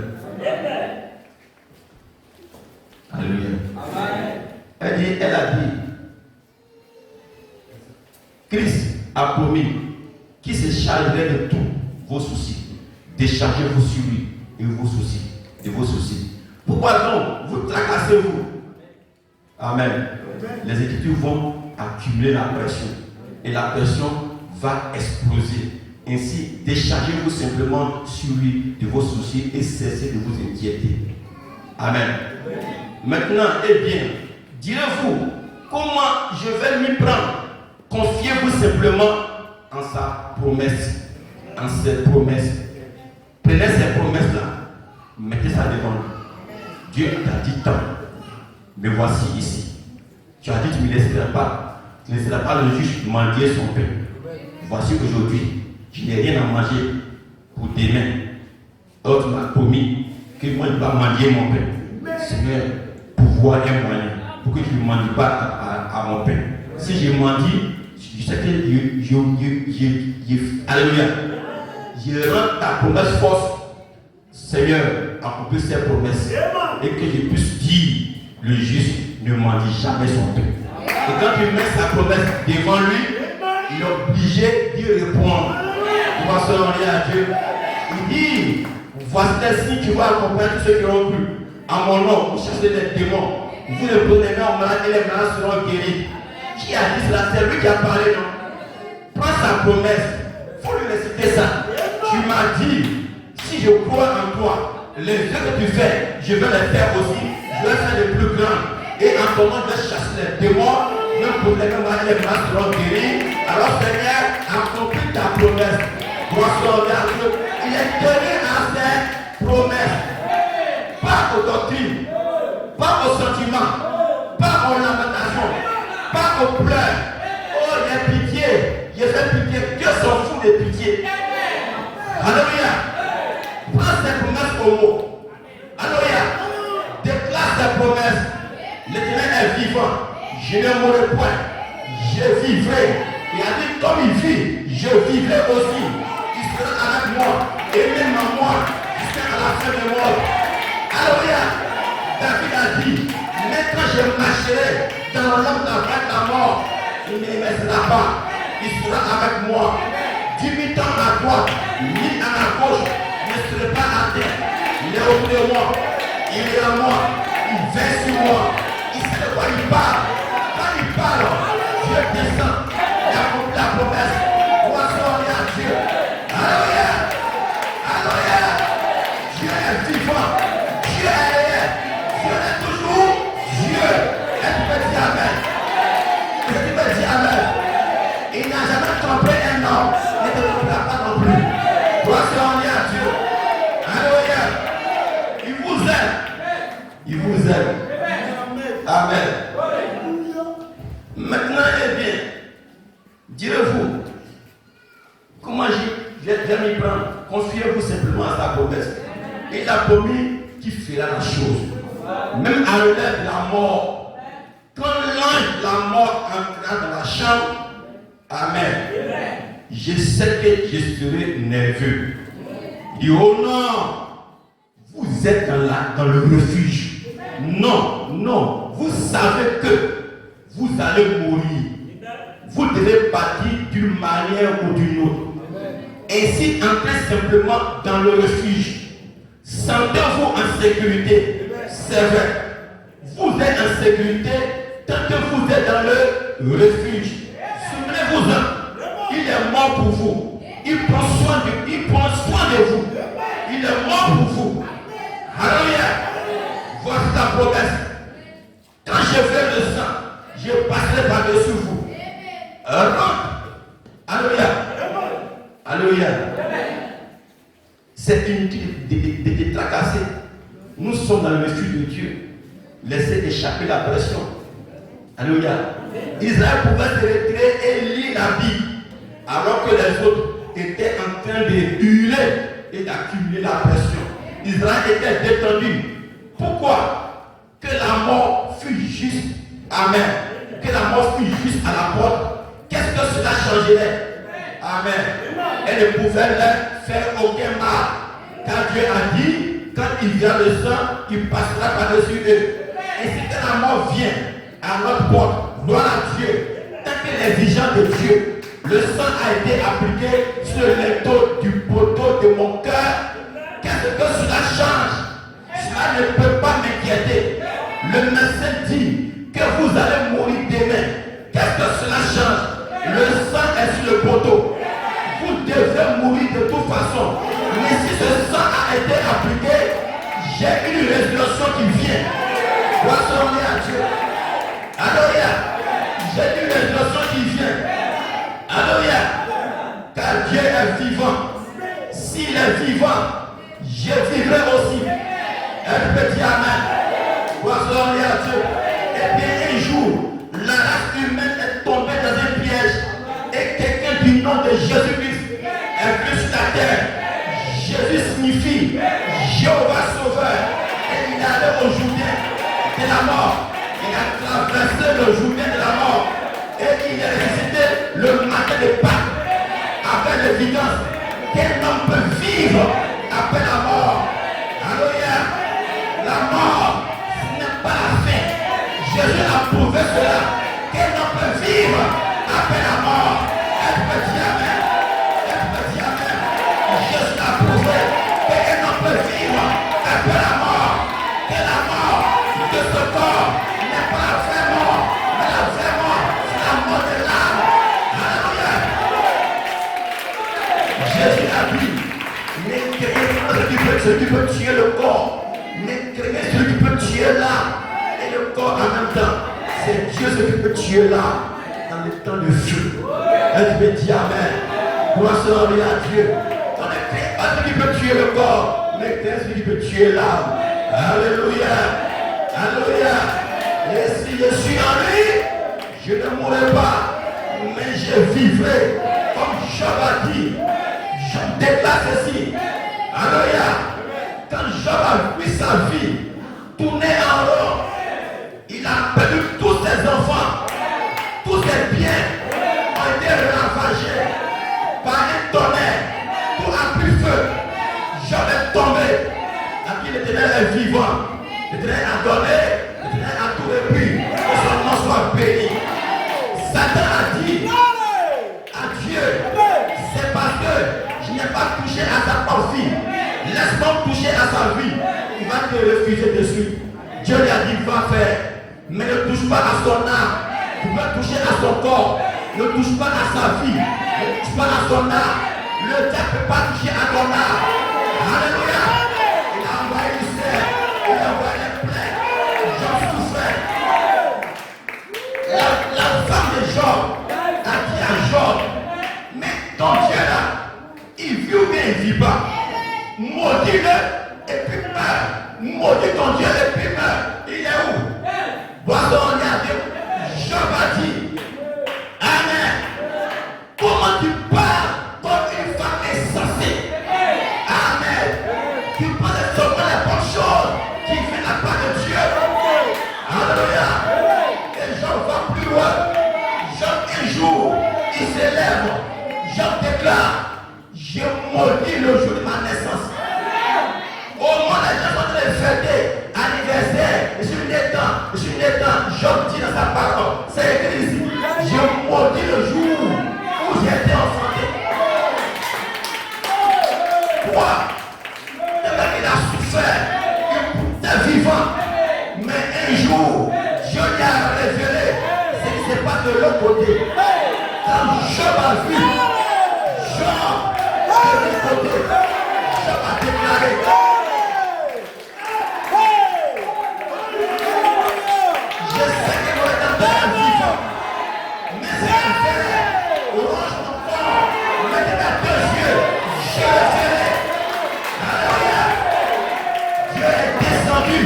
[SPEAKER 1] Alléluia. Elle a dit, Christ a promis qu'il se chargerait de tous vos soucis. Déchargez-vous sur lui et vos soucis. Pourquoi donc vous tracassez-vous? Amen. Les Écritures vont accumuler la pression et la pression va exploser. Ainsi, déchargez-vous simplement sur lui de vos soucis et cessez de vous inquiéter. Amen. Maintenant, eh bien, direz-vous, comment je vais m'y prendre? Confiez-vous simplement en sa promesse, en ses promesses. Prenez ces promesses-là, mettez ça devant vous. Dieu t'a dit tant, me voici ici. Tu as dit, tu ne me laisseras pas. Tu ne laisseras pas le juge mendier son pain. Voici aujourd'hui, je n'ai rien à manger pour demain. Or, tu m'as promis que moi, je ne vais pas mendier mon pain. Seigneur, pouvoir et moyen pour que tu ne mendies pas à mon pain. Si je mendie, je sais que alléluia. Je rends ta promesse force. Seigneur, accomplis ses promesses. Et que je puisse dire, le juste ne mendie jamais son pain. Et quand tu mets sa promesse devant lui, il est obligé d'y répondre. Tu vas se rendre à Dieu. Il dit, voici les signes qui vont accompagner tous ceux qui ont cru. À mon nom, vous cherchez des démons. Vous les prenez en malade et les malades seront guéris. Qui a dit cela? C'est lui qui a parlé, non? Prends sa promesse. Il faut lui réciter ça. Tu m'as dit, si je crois en toi, les œuvres que tu fais, je vais les faire aussi. Je vais faire les plus grands. Et en ton nom, je vais chasser les démons. Même pour les malades et les malades seront guéris. Alors Seigneur, accomplis ta promesse. Gloire à Dieu. Il est tenu à ses promesses. Pas aux doctrines, pas aux sentiments, pas aux lamentations, pas aux pleurs. Oh, il y a pitié, il y a fait pitié. Dieu s'en fout des pitiés. Alléluia. Prends ces promesses au mot. Alléluia. Déclare ces promesses. L'Éternel est vivant. Je ne mourrai point. Je vivrai. Il a dit comme il vit, je vivrai aussi. Il sera avec moi. Et même en moi, jusqu'à la fin de mort. Alléluia. David a dit, mais quand je marcherai dans l'homme avec la mort, il ne me laissera pas. Il sera avec moi. 10 000 ans à droite, 1000 à la gauche, je ne serai pas à terre. Il est au bout de moi. Il est à moi. Il veille sur moi. Il sait de quoi il parle. Quand il parle, Dieu descend. Il accomplit la promesse. Gloire à Dieu. Alléluia. Alléluia. Dieu est vivant. Dieu est réel. Dieu est toujours Dieu. trompé un homme, ne te trompera pas non plus. Toi, c'est en lien à Dieu. Alléluia. Il vous aime. Il vous aime. Amen. Maintenant, eh bien, direz-vous, comment je vais m'y prendre? Confiez-vous simplement à sa promesse. Il a promis qu'il fera la chose. Même à l'heure de la mort, quand l'ange de la mort entrera dans la chambre, amen, je sais que je serai nerveux. Il dit, oh non, vous êtes dans le refuge. Non, non, vous savez que vous allez mourir. Vous devez partir d'une manière ou d'une autre. Ainsi, entrez simplement dans le refuge. Sentez-vous en sécurité. C'est vrai. Vous êtes en sécurité tant que vous êtes dans le refuge. Souvenez-vous-en. Il est mort pour vous. Il prend soin de vous. Il est mort pour vous. Alléluia. Voici ta promesse. Quand je fais le sang, je passerai par-dessus vous. Alléluia. Alléluia. C'est inutile de tracasser. Nous sommes dans le refuge de Dieu. Laissez échapper la pression. Alléluia. Israël pouvait se retirer et lire la Bible, alors que les autres étaient en train de hurler et d'accumuler la pression. Israël était détendu. Pourquoi? Que la mort fût juste. Amen. Que la mort fût juste à la porte. Qu'est-ce que cela changerait? Amen. Elle ne pouvait leur faire aucun mal. Car Dieu a dit, quand il vient le sang, il passera par-dessus eux. Et si la mort vient à notre porte, gloire à Dieu, tant que l'exigence de Dieu, le sang a été appliqué sur les taux du poteau de mon cœur, qu'est-ce que cela change? Cela ne peut pas m'inquiéter. Le médecin dit que vous allez mourir demain. Qu'est-ce que cela change? Le sang est sur le poteau. Vous devez mourir de toute façon. Mais si ce sang a été appliqué, j'ai une résurrection qui vient. Gloire à Dieu. Alléluia. J'ai une résurrection qui vient. Alléluia. Car Dieu est vivant. S'il est vivant, je vivrai aussi. Elle peut dire amen. Gloire à Dieu. Et bien un jour, la race humaine est tombée dans un piège. Et quelqu'un du nom de Jésus-Christ est venu sur la terre. Jésus signifie Jéhovah Sauveur. Et il est allé au Jourdain de la mort. Il a traversé le Jourdain de la mort. Et il est ressuscité le matin de Pâques. Avec l'évidence qu'un homme peut vivre après la mort. Alléluia. La mort, ce n'est pas la fin. Jésus a prouvé cela. Qu'un homme peut vivre après la mort. Elle peut dire amen. Elle peut dire amen. Jésus a prouvé qu'un homme peut vivre après la mort. Que la mort de ce corps n'est pas la vraie mort. Mais la vraie mort, c'est la mort de l'âme. Alléluia. Jésus a dit, ne craignez pas celui qui peut tuer le corps. Ne craignez celui qui peut tuer l'âme et le corps en même temps. C'est Dieu celui qui peut tuer l'âme dans le temps de feu. Elle peut dire amen. Gloire à Dieu. On ne craint pas celui qui peut tuer le corps, mais craint celui qui peut tuer l'âme. Alléluia. Alléluia. Et si je suis en lui, je ne mourrai pas, mais je vivrai. Comme Job a dit, je déclare ceci. Alléluia. Quand Job a vu sa vie tourner en rond, il a perdu tous ses enfants, tous ses biens ont été ravagés par un tonnerre. Tout a pris feu. Job est tombé. À qui l'Éternel est vivant. L'Éternel a donné, l'Éternel a tout repris. Que son nom soit béni. Satan a dit à Dieu, c'est parce que je n'ai pas touché à sa partie. Laisse-moi toucher à sa vie. Il va te refuser de suite. Dieu lui a dit, va faire. Mais ne touche pas à son âme. Tu peux toucher à son corps. Ne touche pas à sa vie. Ne touche pas à son âme. Le diable ne peut pas toucher à ton âme. Alléluia. Il a envoyé du ciel. Il a envoyé les plaies. Job souffrait. La femme de Job a dit à Job, Ton Dieu là, il vit ou bien il ne vit pas. Maudis-le et puis meurt. Maudis ton Dieu et puis meurt. Il est où? Boisson, on y a Dieu. Job a dit. Amen. Comment tu parles comme une femme insensée? Amen. Tu parles seulement les bonnes choses qui viennent de la part de Dieu. Alléluia. Et Job va plus loin. Job un jour, il s'élève. Job déclare, je maudis le jour de ma naissance. Au moins les gens sont en train de fêter anniversaire. Je suis né dans. Job dit dans sa parole, c'est écrit ici. Je maudis le jour où j'ai été enfanté. Pourquoi? Le mec il a souffert, il est vivant. Mais un jour, Dieu lui a révélé ce qui se passe de l'autre côté. Quand Job a vu, Job de l'autre côté, Job a déclaré. Je sais que vous êtes en train de vivre, mais c'est un fait. Orange mon corps, mettez mes deux yeux, je le ferai. Alléluia. Dieu est descendu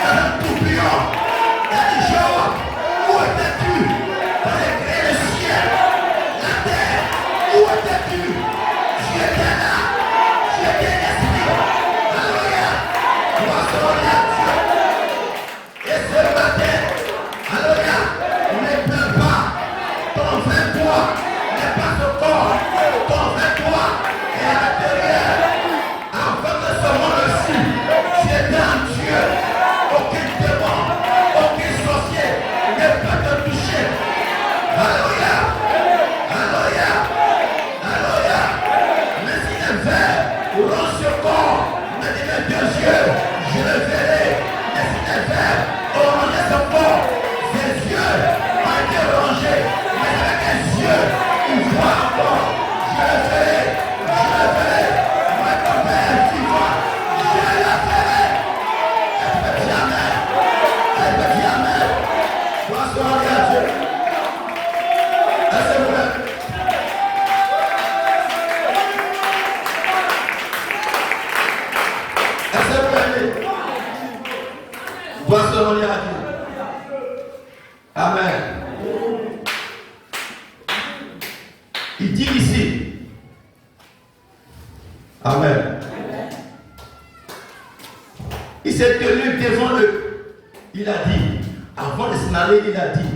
[SPEAKER 1] dans un tourbillon. Il a dit Job, où étais-tu quand j'ai créé le ciel, la terre? Où étais-tu? Tu étais là, tu étais esprit. Alléluia. Gloire soit à Dieu. Et ce matin, alléluia, ne pleure pas. Ton vrai toi n'est pas ce corps. Ton vrai toi est à l'intérieur. Avant que ce monde-ci, tu étais en Dieu. Aucun démon, aucun sorcier ne peut te toucher. Alléluia. Alléluia. Alléluia. Mais si le verre rend ce corps, me dit mes deux yeux, je le verrai. Mais si le verre rend ce corps, ses yeux ont été rangés. Mais avec les yeux, il voit encore. Je le verrai. Je le verrai. Moi, ton père, tu vois. Je le verrai. Elle peut dire Amen. Elle peut dire Amen. Gloire soit à Dieu. Est-ce que vous l'êtes? Est-ce que vous l'êtes? Gloire soit à Dieu. Amen. Il dit ici. Amen. Il s'est tenu devant eux. Il a dit, avant de s'en aller, il a dit,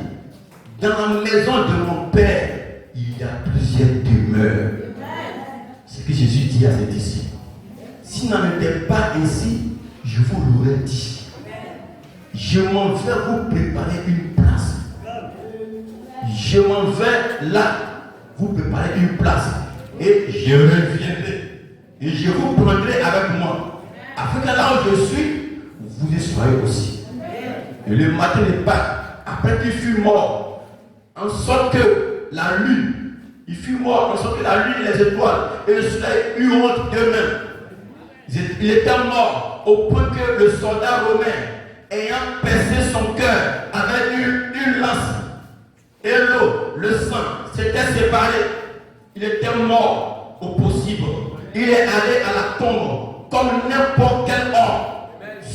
[SPEAKER 1] dans la maison de mon Père, il y a plusieurs demeures. C'est ce que Jésus dit à ses disciples. S'il n'en était pas ainsi, je vous l'aurais dit. Je m'en vais vous préparer une place. Je m'en vais là, vous préparer une place. Et je reviendrai. Et je vous prendrai avec moi. Afin que là où je suis, vous y soyez aussi. Et le matin de Pâques, après qu'il fut mort, en sorte que la lune, il fut mort, en sorte que la lune et les étoiles et le soleil eurent honte d'eux-mêmes. Il était mort au point que le soldat romain, ayant percé son cœur avec une lance, et l'eau, le sang, s'était séparé. Il était mort au possible. Il est allé à la tombe comme n'importe quel homme.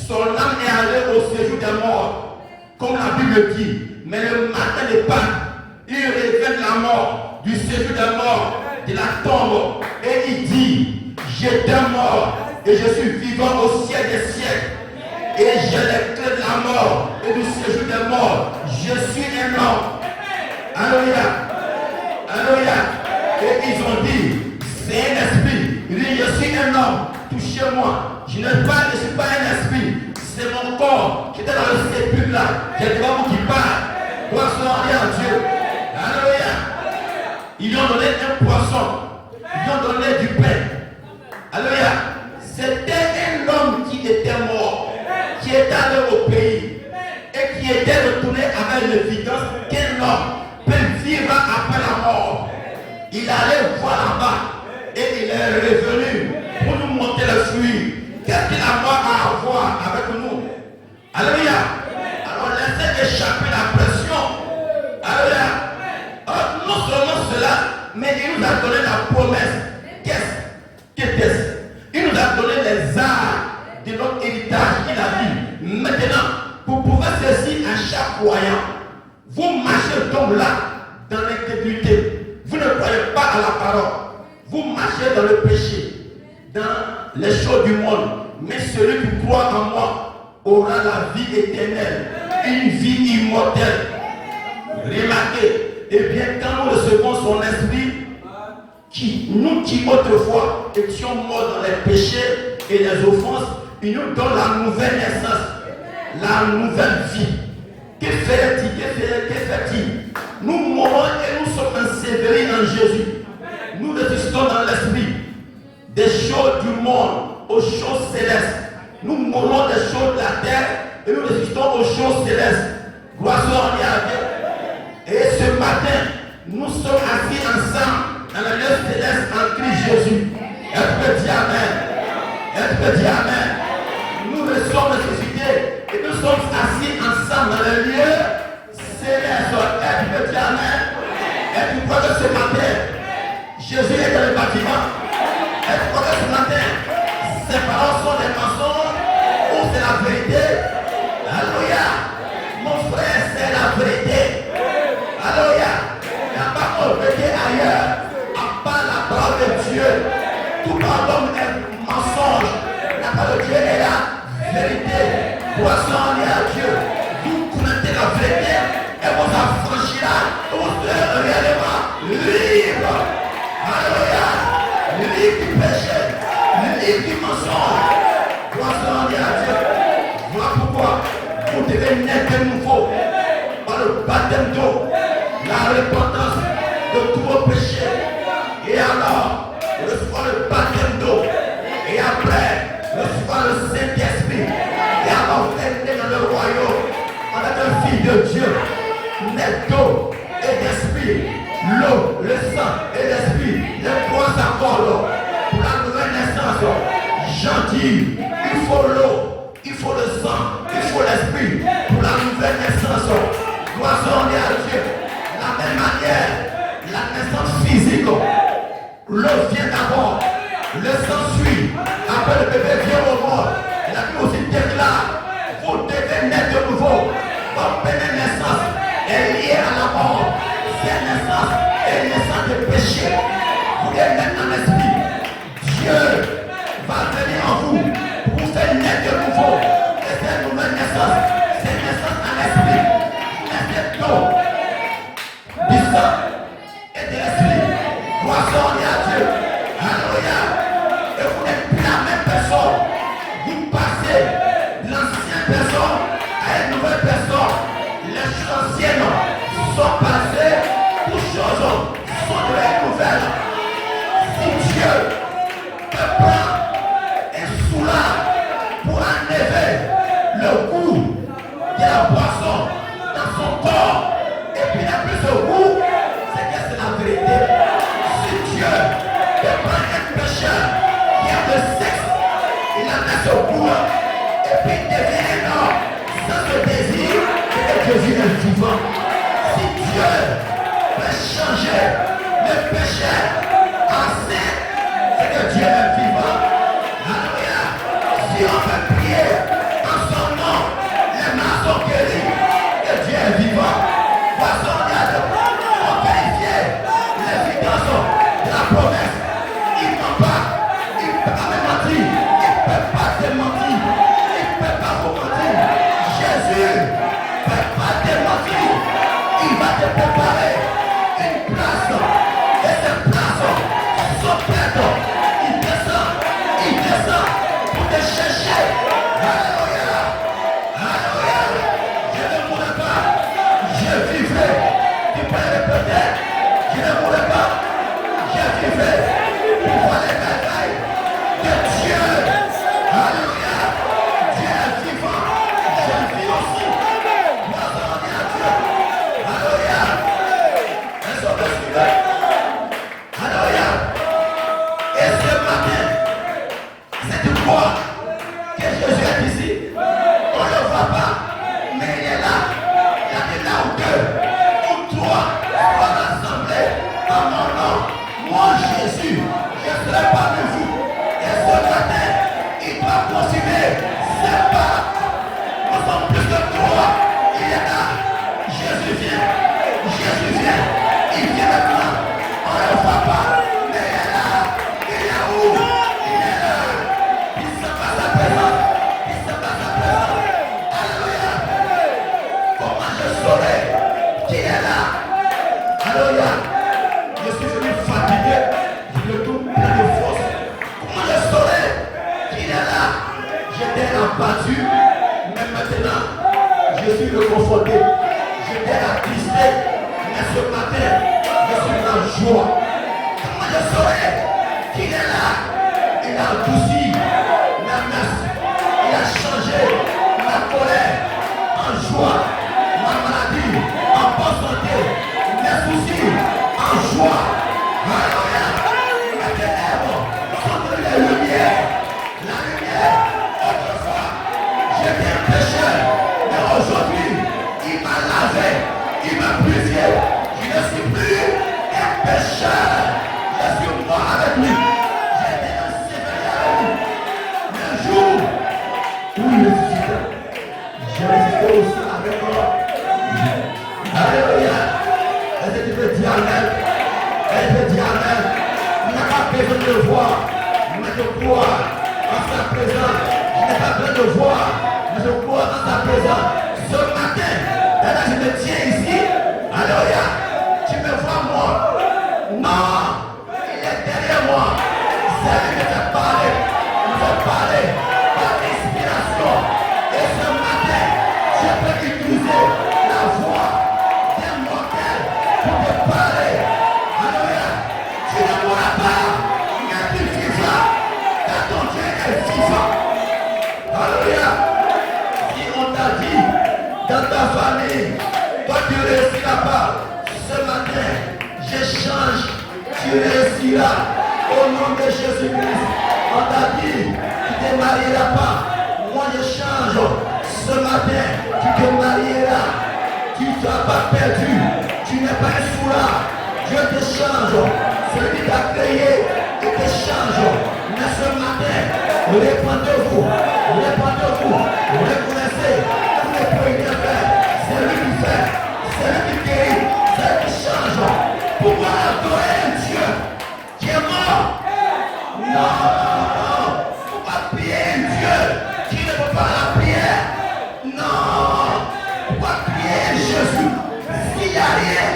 [SPEAKER 1] Son âme est allée au séjour des morts, comme la Bible dit. Mais le matin de Pâques, il révèle la mort du séjour des morts, de la tombe. Et il dit, j'étais mort et je suis vivant au ciel des siècles. Et j'ai les clés de la mort et du séjour des morts. Je suis un homme. Alléluia. Alléluia. Et ils ont dit, c'est un esprit. Il dit, je suis un homme. Touchez-moi. Je ne suis pas un esprit. C'est mon corps qui était dans le sépulcre là. C'est devant vous qui parle. Gloire soit à Dieu. Alléluia. Ils lui ont donné un poisson. Ils lui ont donné du pain. Alléluia. C'était un homme qui était mort, qui était allé au pays et qui était retourné avec l'évidence qu'un homme peut vivre après la mort. Il allait voir là-bas et il est revenu pour nous montrer le fruit. Qu'est-ce que la mort a à voir avec nous? Alléluia. Alors laissez échapper la pression. Alléluia. Alors, non seulement cela, mais il nous a donné la promesse. Qu'est-ce? Il nous a donné les arts de notre héritage qu'il a dit. Maintenant, pour prouver ceci à chaque croyant, vous marchez donc là dans l'intégrité. Vous ne croyez pas à la parole. Vous marchez dans le péché, dans les choses du monde. Mais celui qui croit en moi aura la vie éternelle, une vie immortelle. Remarquez, et bien quand nous recevons son esprit, nous qui autrefois étions morts dans les péchés et les offenses, il nous donne la nouvelle naissance, la nouvelle vie. Que fait-il? Nous mourons et nous sommes ensevelis en Jésus. Nous résistons dans l'esprit des choses du monde aux choses célestes. Nous mourons des choses de la terre et nous résistons aux choses célestes. Gloire soit à Dieu. Et ce matin, nous sommes assis ensemble dans la lieu céleste en Christ Jésus. Est-ce que dire Amen? Est-ce que dire Amen? Nous sommes ressuscités et nous sommes assis ensemble dans le lieu céleste. Est-ce que dire Amen? Et tu crois que ce matin, Jésus est dans le bâtiment? Est-ce que tu crois que ce matin, ses paroles sont des mensonges ou c'est la vérité? Alléluia. Mon frère, c'est la vérité. Alléluia. Il n'y a pas de vérité ailleurs. À part la parole de Dieu. Tout pardon est mensonge. La parole de Dieu est la vérité. Poisson lié à Dieu. Vous connaissez la vérité et vous affranchira. Vous serez réellement libre. Alléluia. Libre du péché. Libre du mensonge. Poisson lié à Dieu. Voilà pourquoi vous devez naître de nouveau par le baptême d'eau, la repentance de tous vos péchés. Et alors, recevoir le baptême d'eau. Et après, recevoir le Saint-Esprit. Et alors, vous êtes né dans le royaume en tant que fille de Dieu, né d'eau et d'esprit. L'eau, le sang et l'esprit, les trois accords pour la nouvelle naissance. Gentil, il faut l'eau, il faut le sang, il faut l'esprit pour la nouvelle naissance. Gloire à Dieu. De la même manière, la naissance physique, l'eau vient d'abord, le sang suit, après le bébé vient au monde. Et la Bible aussi déclare, vous devez naître de nouveau. Votre première naissance est liée à la mort. Cette naissance est une naissance de péché. Vous devez naître dans l'esprit. Dieu va venir en vous pour vous faire naître de nouveau. Et cette nouvelle naissance, c'est une naissance en esprit. Naissance d'eau, du sang et de l'esprit. Gloire à Dieu. Alléluia. Et vous n'êtes plus la même personne. Vous passez de l'ancienne personne à une nouvelle personne. Les choses anciennes sont passées, toutes choses sont devenues nouvelles. Si Dieu te prend un soulard pour enlever le goût de la boisson dans son corps, et puis il n'a plus ce goût, c'est que c'est la vérité. Si Dieu te prend un pécheur qui a le sexe, il en a ce goût, et puis il devient un homme sans ce désir, c'est que Jésus est vivant. Si Dieu peut changer le péché en saint, c'est que Dieu est vivant. Alléluia. Si on peut prier en son nom, les mains sont guéries, que Dieu est vivant. Poisson d'âge, on vérifie l'efficace de la promesse. Il ne ment pas, il ne peut pas me mentir, il ne peut pas te mentir, il ne peut pas vous mentir. Jésus ne peut pas te mentir, il va te préparer une place, et cette place sont prêtes. Il descend pour te chercher. Alléluia, alléluia. Je ne mourrai pas, je vivrai. Tu peux répéter, je ne mourrai pas, je vivrai pour voir les batailles de Dieu. Alléluia, Dieu est vivant, je vis aussi. Gloire à Dieu. Alléluia. Est-ce que vous suivez? Alléluia. Et ce matin, c'est de croire que Jésus est ici. On ne le voit pas, mais il est là. Il y a des là où deux ou trois soient rassemblés en mon nom. suis réconforté. J'étais attristé, mais ce matin, je suis dans la joie. Comment je saurais qu'il est là? Il a adouci ma messe. Il a changé ma colère en joie, ma maladie en bonne santé, mes soucis en joie. Alléluia. Mes ténèbres sont devenues la lumière. La lumière, autrefois, j'étais un pécheur, mais aujourd'hui, il m'a lavé, il m'a purifié. Je ne suis plus un pécheur. Je suis mort avec lui. J'étais enseveli avec lui. Mais un jour où il ressuscitait, j'ai résisté aussi avec moi. Alléluia. Est-ce que tu peux dire Amen? Est-ce que tu peux dire Amen? Il n'a pas besoin de le voir, mais de croire en sa présence. Je n'ai pas besoin de voir, mais de croire en sa présence. Ce matin, là je me tiens ici. Alléluia. Tu me vois moi? Non. Il est derrière moi. C'est lui qui fait parler. Il fait parler par inspiration. Et ce matin, je peux utiliser la voix d'un mortel pour te parler. Alléluia. Tu ne mourras pas, mais tu vivras. Car ton Dieu est vivant. Alléluia. Si on t'a dit dans ta famille, toi tu ne réussiras pas, ce matin, j'échange, tu réussiras au nom de Jésus-Christ. On t'a dit, tu ne te marieras pas. Moi je change. Ce matin, tu te marieras. Tu ne seras pas perdu. Tu n'es pas un sourd. Dieu te change. Celui qui t'a créé, il te change. Mais ce matin, répandez-vous. Répandez-vous. Reconnaissez. Vous ne pouvez rien faire. C'est lui qui fait. C'est lui qui guérit. C'est lui qui change. Pouvoir adorer un Dieu qui est mort. Non. Pourquoi prier un Dieu qui ne peut pas la prière? Non. Pourquoi prier Jésus s'il n'y a rien?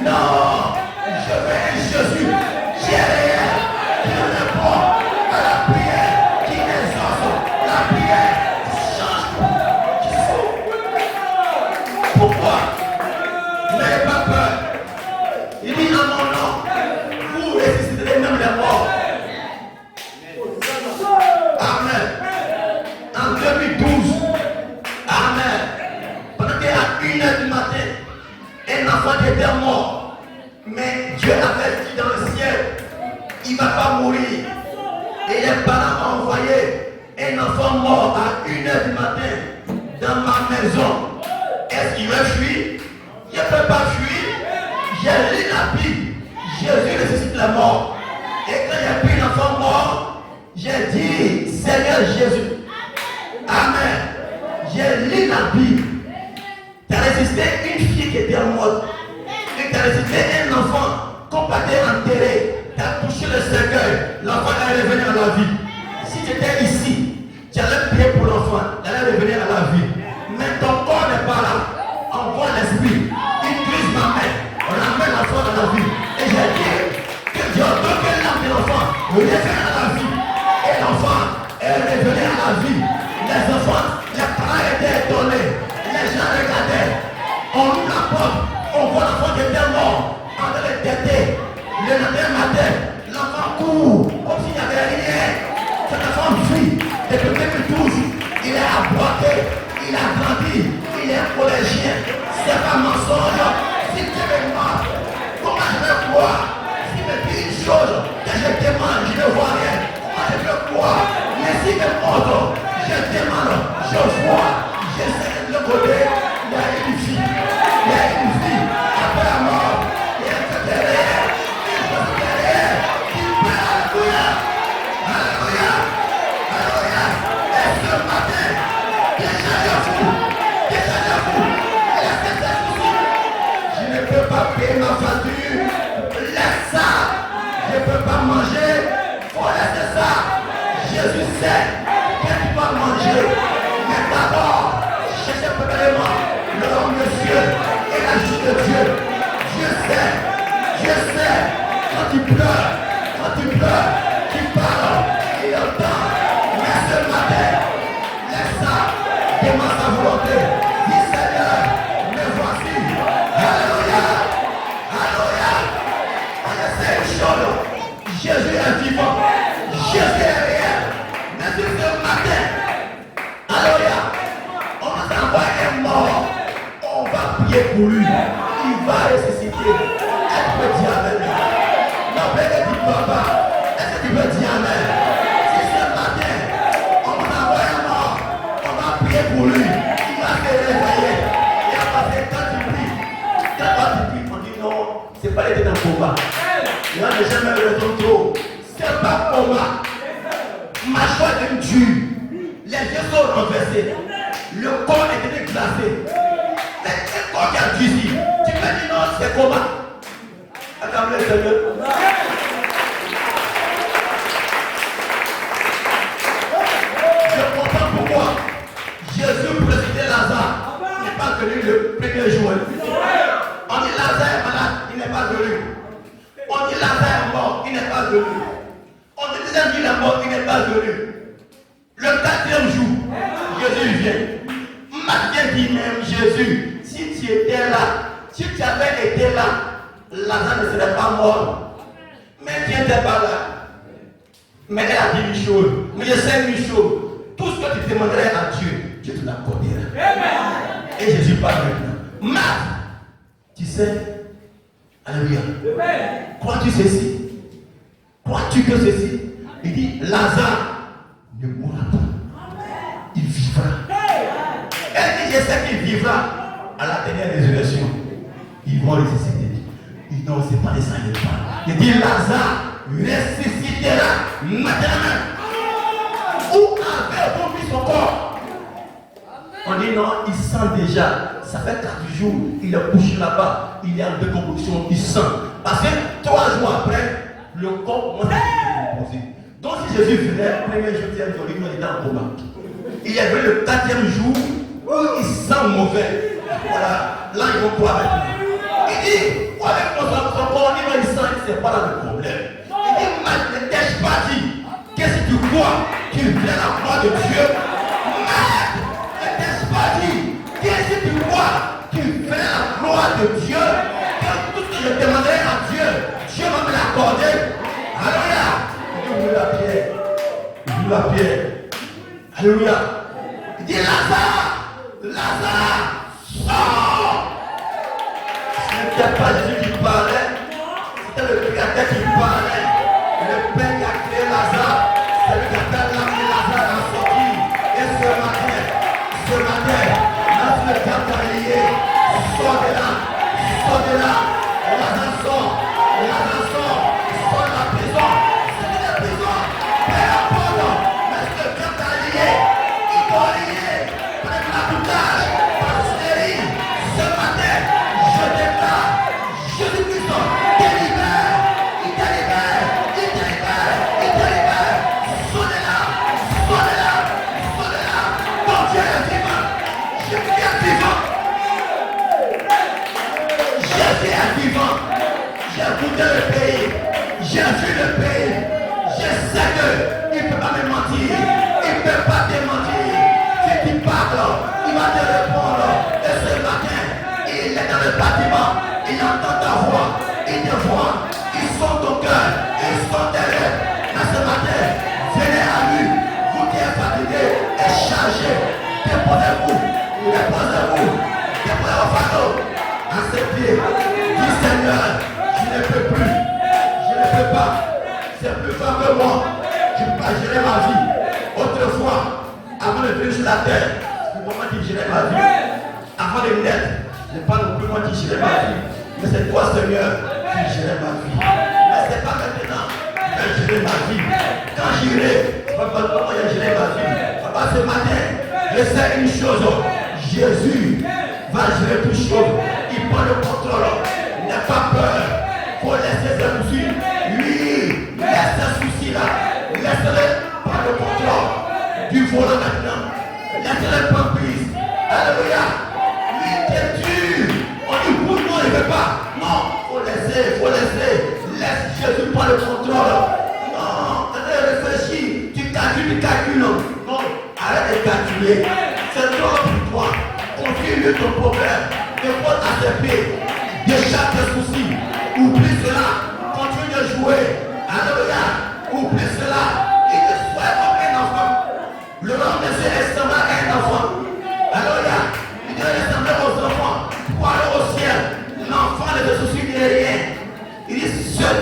[SPEAKER 1] Non. Je veux un Jésus qui est réel, qui répond à la prière, qui exauce la prière, qui change tout, qui sauve. Pourquoi? N'ayez pas peur. Il dit en mon nom, vous ressusciterez même les morts. Amen. En 2012, Amen. Pendant qu'à 1h du matin, un enfant était mort. Mais Dieu avait dit dans le ciel, il ne va pas mourir. Et les parents ont envoyé un enfant mort à 1h du matin dans ma maison. Est-ce qu'il va fuir? Il ne peut pas fuir. J'ai lu la Bible. Jésus ressuscite la mort. Et quand j'ai pris l'enfant mort, j'ai dit, Seigneur Jésus, Amen. J'ai lu la Bible. Tu as ressuscité une fille qui était morte. Tu as ressuscité un enfant complètement enterré. Tu as touché le cercueil. L'enfant est revenu à la vie. Si tu étais ici, tu allais prier pour l'enfant. Il allait revenir à la vie. Mais ton corps n'est pas là. Envoie l'esprit. Utilise ma main. On amène l'enfant dans la vie. Et j'ai dit que Dieu ordonne que l'âme de l'enfant revienne à la vie. Et l'enfant est revenu à la vie. Les enfants, les parents étaient étonnés. Les gens regardaient. On ouvre la porte. On voit l'enfant qui était mort. En train de têter. Le lendemain matin, l'enfant court. Comme s'il n'y avait rien. Cet enfant vit. Depuis 2012, il est abreuvé. Il a grandi. Il est un collégien. C'est pas mensonge. Si tu es mort, comment je vais croire? S'il me dit une chose, que je demande, je ne vois rien. Comment je vais croire? Mais s'il me montre, je demande, je vois. Je sais de l'autre côté, il y a une vie. Il y a une vie. Après la mort, il y a un truc derrière. Une chose derrière. Qui peut, alléluia. Alléluia. Alléluia. Et ce matin, déchargez-vous. Déchargez-vous. Laissez-vous. Je ne peux pas payer ma facture. Laisse ça. Je ne peux pas manger. Faut laisser ça. Jésus sait que tu vas manger. Mais d'abord, cherchez premièrement le nom de Dieu et la justice de Dieu. Dieu sait. Quand tu pleures, tu parles, il entend. Mais ce matin, laisse ça. Demande sa volonté. Dis Seigneur, Jésus est vivant. Jésus est réel. Merci ce matin. Alléluia. On nous envoie un mort. On va prier pour lui. Il va ressusciter. Est-ce que tu peux dire amen? Non, mais ne dis pas. Est-ce que tu peux dire amen? Si ce matin, on nous envoie un mort, on va prier pour lui. Il va se réveiller. Il a passé quand tu pries. Quand tu pries, on dit non, c'est pas l'être d'un combat. Il n'a jamais raison trop. C'est pas combat. Ma joie est dure. Les yeux sont renversés. Le corps est devenu glacé. Mais quel corps qui a dû ici? Tu peux dire non, c'est combat. Attends, le Seigneur. Je comprends pourquoi Jésus présidait Lazare. Il n'est pas venu le premier jour. On dit Lazare est malade, il n'est pas venu. On dit Lazare est mort, il n'est pas venu. On dit déjà qu'il est mort, il n'est pas venu. Le 4e jour, Jésus vient. Matthieu dit même Jésus, si tu étais là, si tu avais été là, Lazare ne serait pas mort. Mais tu n'étais pas là. Mais elle a dit une chose. Mais je sais une chose. Tout ce que tu demanderais à Dieu, Dieu te l'accordera. Et Jésus parle maintenant. Marc, tu sais, alléluia. Crois-tu ceci? Crois-tu que ceci? Il dit, Lazare ne mourra pas. Il vivra. Elle dit, je sais qu'il vivra à la dernière résurrection. Ils vont ressusciter. Il dit, non, ce n'est pas les saints, il parle. Il dit, Lazare ressuscitera maintenant. Où avait-on mis son corps? On dit, non, il sent déjà. Ça fait 4 jours, il est couché là-bas. Il est en décomposition, il sent. Parce que 3 jours après, le corps commence à se décomposer. Donc si Jésus venait, le premier jour, il était en coma. Il est venu le 4e jour où il sent mauvais. Voilà, là ils vont croire avec lui. Il dit, avec son corps, il sent que ce n'est pas là le problème. Il dit, mais ne t'ai-je pas dit que si tu crois qu'il vient la gloire de Dieu, mais ne t'ai-je pas dit que si tu crois qu'il vient la gloire de Dieu, que tout ce que je demanderai à Dieu, Dieu va me l'accorder. Alléluia. Il ouvre la pierre. Il ouvre la pierre. Alléluia. Il dit Lazare, Lazare, sors. Ce n'était pas Jésus qui parlait, c'était le Créateur qui parlait. Le Père qui a créé Lazare, c'est le Créateur qui a mis Lazare à sortir. Et ce matin, lorsque le temps t'a lié, sors de là, sors de là. Lazare sort, Lazare sort, sort de la prison. C'est de la prison, peu importe. Mais ce que Dieu t'a lié, il t'a lié. Avec la boutage, par série. Ce matin, je déclare, Jésus-Christ te libère, il te libère, il te libère, il te libère. Sonnez-la, sonnez-la, sonnez-la. Ton Dieu est vivant, Jésus est vivant. Jésus est vivant. J'ai goûté le pays, j'ai vu le pays, je sais qu'il ne peut pas me mentir, il ne peut pas te mentir. Si tu parles, il va te répondre. Et ce matin, il est dans le bâtiment, il entend ta voix, il te voit, il sent ton cœur, il sent tes lèvres. Mais ce matin, venez à lui, vous qui êtes fatigué et chargé, déposez-vous, déposez-vous au fardeau, à ses pieds. Dis Seigneur, je ne peux plus, je ne peux pas, c'est plus fort que moi, je ne peux pas gérer ma vie. Autrefois, avant de venir sur la terre, c'est moi qui gérais ma vie. Avant de naître, ce n'est pas non plus moi qui gérais ma vie, mais c'est toi Seigneur qui gérais ma vie. Mais ce n'est pas maintenant que je gérer ma vie. Quand j'irai, papa, comment j'ai géré ma vie? Papa, ce matin, je sais une chose, Jésus va gérer toutes choses, il prend le contrôle. N'aie pas peur, il faut laisser ses soucis. Lui, laisse ses soucis là. Laisse-le prendre le contrôle du volant maintenant. Laisse-le prendre prise. Alléluia. Lui, t'es dur. On dit oui, non, il ne veut pas. Non, il faut laisser. Laisse Jésus prendre le contrôle. Non, réfléchis. Tu calcules. Non, arrête de calculer. C'est trop pour toi. Confie-lui ton problème. Dépose à ses pieds. Déchappe tes soucis. Oublie cela. Continue de jouer. Alléluia. Oublie cela. Il te souhaite comme un enfant. Le nom de Dieu est semblable à un enfant. Alléluia. Il doit ressembler aux enfants. Pour aller au ciel. L'enfant ne te soucie de rien. Il dit ceux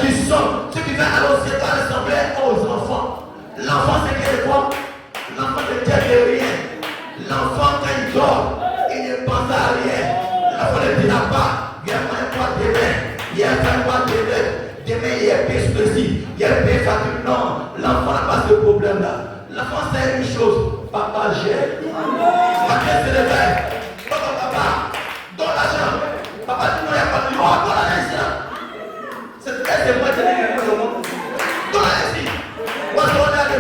[SPEAKER 1] qui veulent aller au ciel doivent ressembler aux enfants. L'enfant c'est quelque quoi? L'enfant ne tient de rien. L'enfant quand il dort, il ne pense à rien. L'enfant ne dira pas, viens faire quoi demain? Viens faire quoi demain? Demain il y a paix ceci, il y a paix fatigué. Non, l'enfant n'a pas ce problème-là. L'enfant sait une chose, papa gère. Papa se réveille. Papa, donne l'argent. Papa dit non, il n'y a pas de loi, donne l'argent. C'est moi qui ai dit le monde. Donne l'argent. Moi je regarde.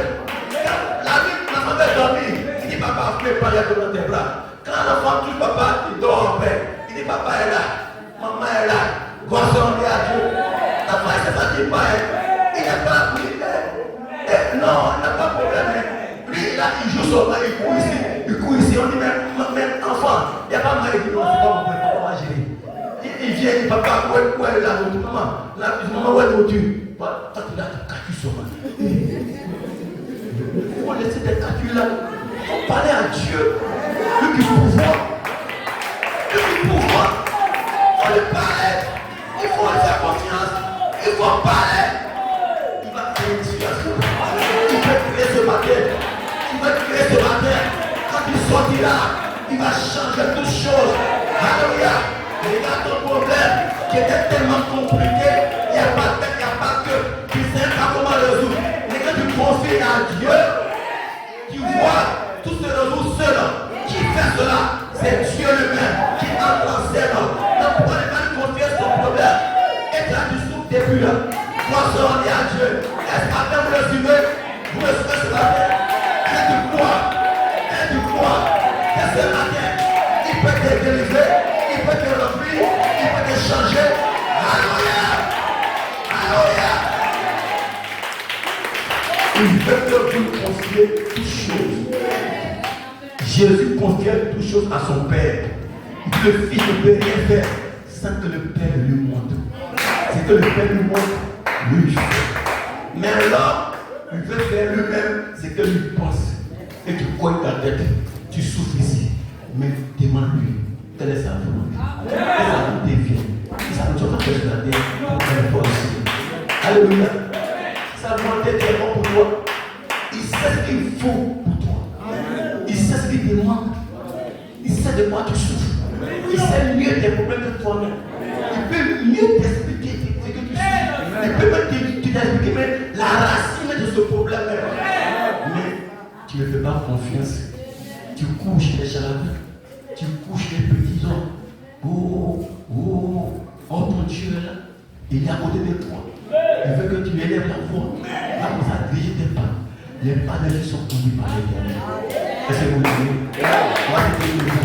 [SPEAKER 1] La nuit, l'enfant veut dormir. Il dit papa, fais pas, il y a dans tes bras. Quand l'enfant touche papa, il dort en paix. Il dit papa est là, maman est là. Gossons à Dieu. L'enfant il ne se fatigue pas. Il n'est pas prière. Non, il n'a pas de problème. Lui, là, il joue seulement, il court ici. Il court ici, on dit même enfant. Il n'y a pas mal, il dit non, c'est pas mon père, papa va gérer. Il vient, il dit papa, où est la nourriture? Maman, où est la nourriture? Toi, tu l'as catu seulement. Il faut laisser des catu là. Il faut parler à Dieu. Lui qui pouvoir. Lui qui pouvoir. Il faut lui parler. Il faut lui faire confiance. Il faut parler. Il va créer une situation. Il va créer ce matin. Il va créer ce matin. Quand il sortira, il va changer toutes choses. Alléluia. Regarde ton problème qui était tellement compliqué. Il n'y a pas de tête, il n'y a pas de queue. Tu ne sais pas comment le résoudre. Mais quand tu confies à Dieu, tu vois, tout se résout seul. Qui fait cela? C'est Dieu lui-même qui entre en scène. Donc pourquoi ne pas lui confier son problème? Et là tu souffres depuis là. Toi seul on est à Dieu. Est-ce que matin vous le suivez? Vous le suivez ce matin? Et tu crois? Et ce matin, il peut te délivrer, il peut te remplir, il peut te changer. Alléluia! Alléluia! Il veut que vous confiez toutes choses. Jésus confiait toutes choses à son Père. Le Fils ne peut rien faire sans que le Père lui montre. C'est que le Père lui montre, lui fait. Mais l'homme, il veut faire lui-même ce que lui pense. Et tu coins ta tête, tu souffres ici. Mais demande-lui, quelle est sa volonté. Et sa volonté vient. Et sa volonté va faire la terre pour faire toi aussi. Alléluia. Sa volonté est bon pour toi. Il sait ce qu'il faut pour toi. Il sait ce qu'il demande. Il sait de quoi tu souffres. Il sait mieux tes problèmes que toi-même. Il peut mieux t'expliquer ce que tu souffres. Il peut même t'expliquer même la racine de ce problème. Mais tu ne fais pas confiance. Tu couches les charlatans. Tu couches les petits hommes. Oh, ton Dieu est là. Il est à côté de toi. Il veut que tu élèves la voix. Là, comme ça, dirige tes pas. Les pas de Jésus sont conduits par l'Éternel. Est-ce que vous voulez? Moi, je te dis.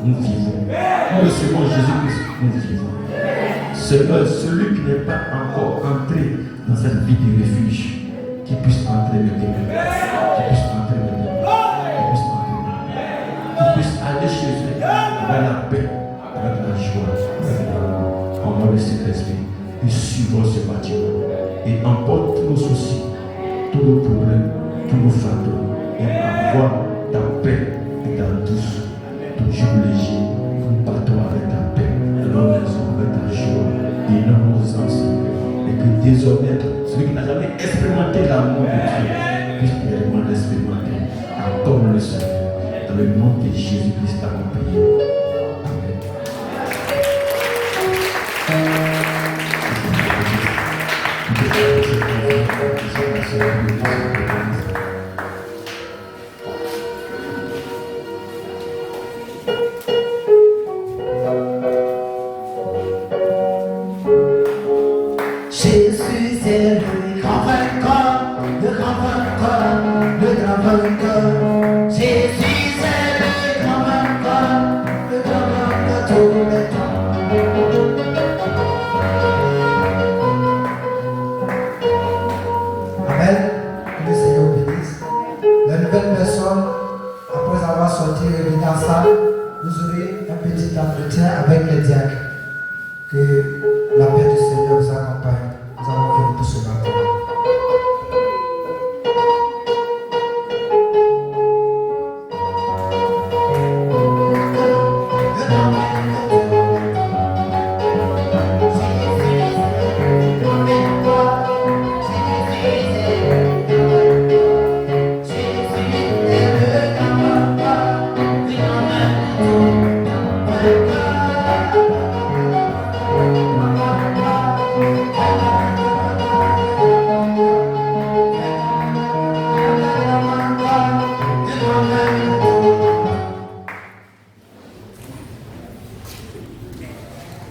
[SPEAKER 2] nous vivons. Nous recevons Jésus-Christ. Seigneur, celui qui n'est pas encore entré dans cette vie de refuge, qui puisse entrer maintenant, qui puisse entrer maintenant, qui puisse aller chez eux avec la paix, avec la joie, avec l'amour, en nom de Saint-Esprit, et suivons ce bâtiment, et emporte tous nos soucis, tous nos problèmes, tous nos fardeaux, et envoie ta paix et ta douce, ton jour léger, nous partons avec ta paix, nos maisons avec ta joie, et nos anciens. Et que désormais, celui qui n'a jamais expérimenté l'amour de Dieu puisse réellement l'expérimenter, comme le Seigneur, dans le nom de Jésus-Christ accompli. Amen.
[SPEAKER 3] Jésus c'est le grand vainqueur, le grand vainqueur, le grand vainqueur. Jésus c'est le grand vainqueur, le grand vainqueur tous les temps. Amen. Que le Seigneur bénisse. La nouvelle personne, après avoir sorti et revenu en salle, vous aurez un petit entretien avec les diacres. Que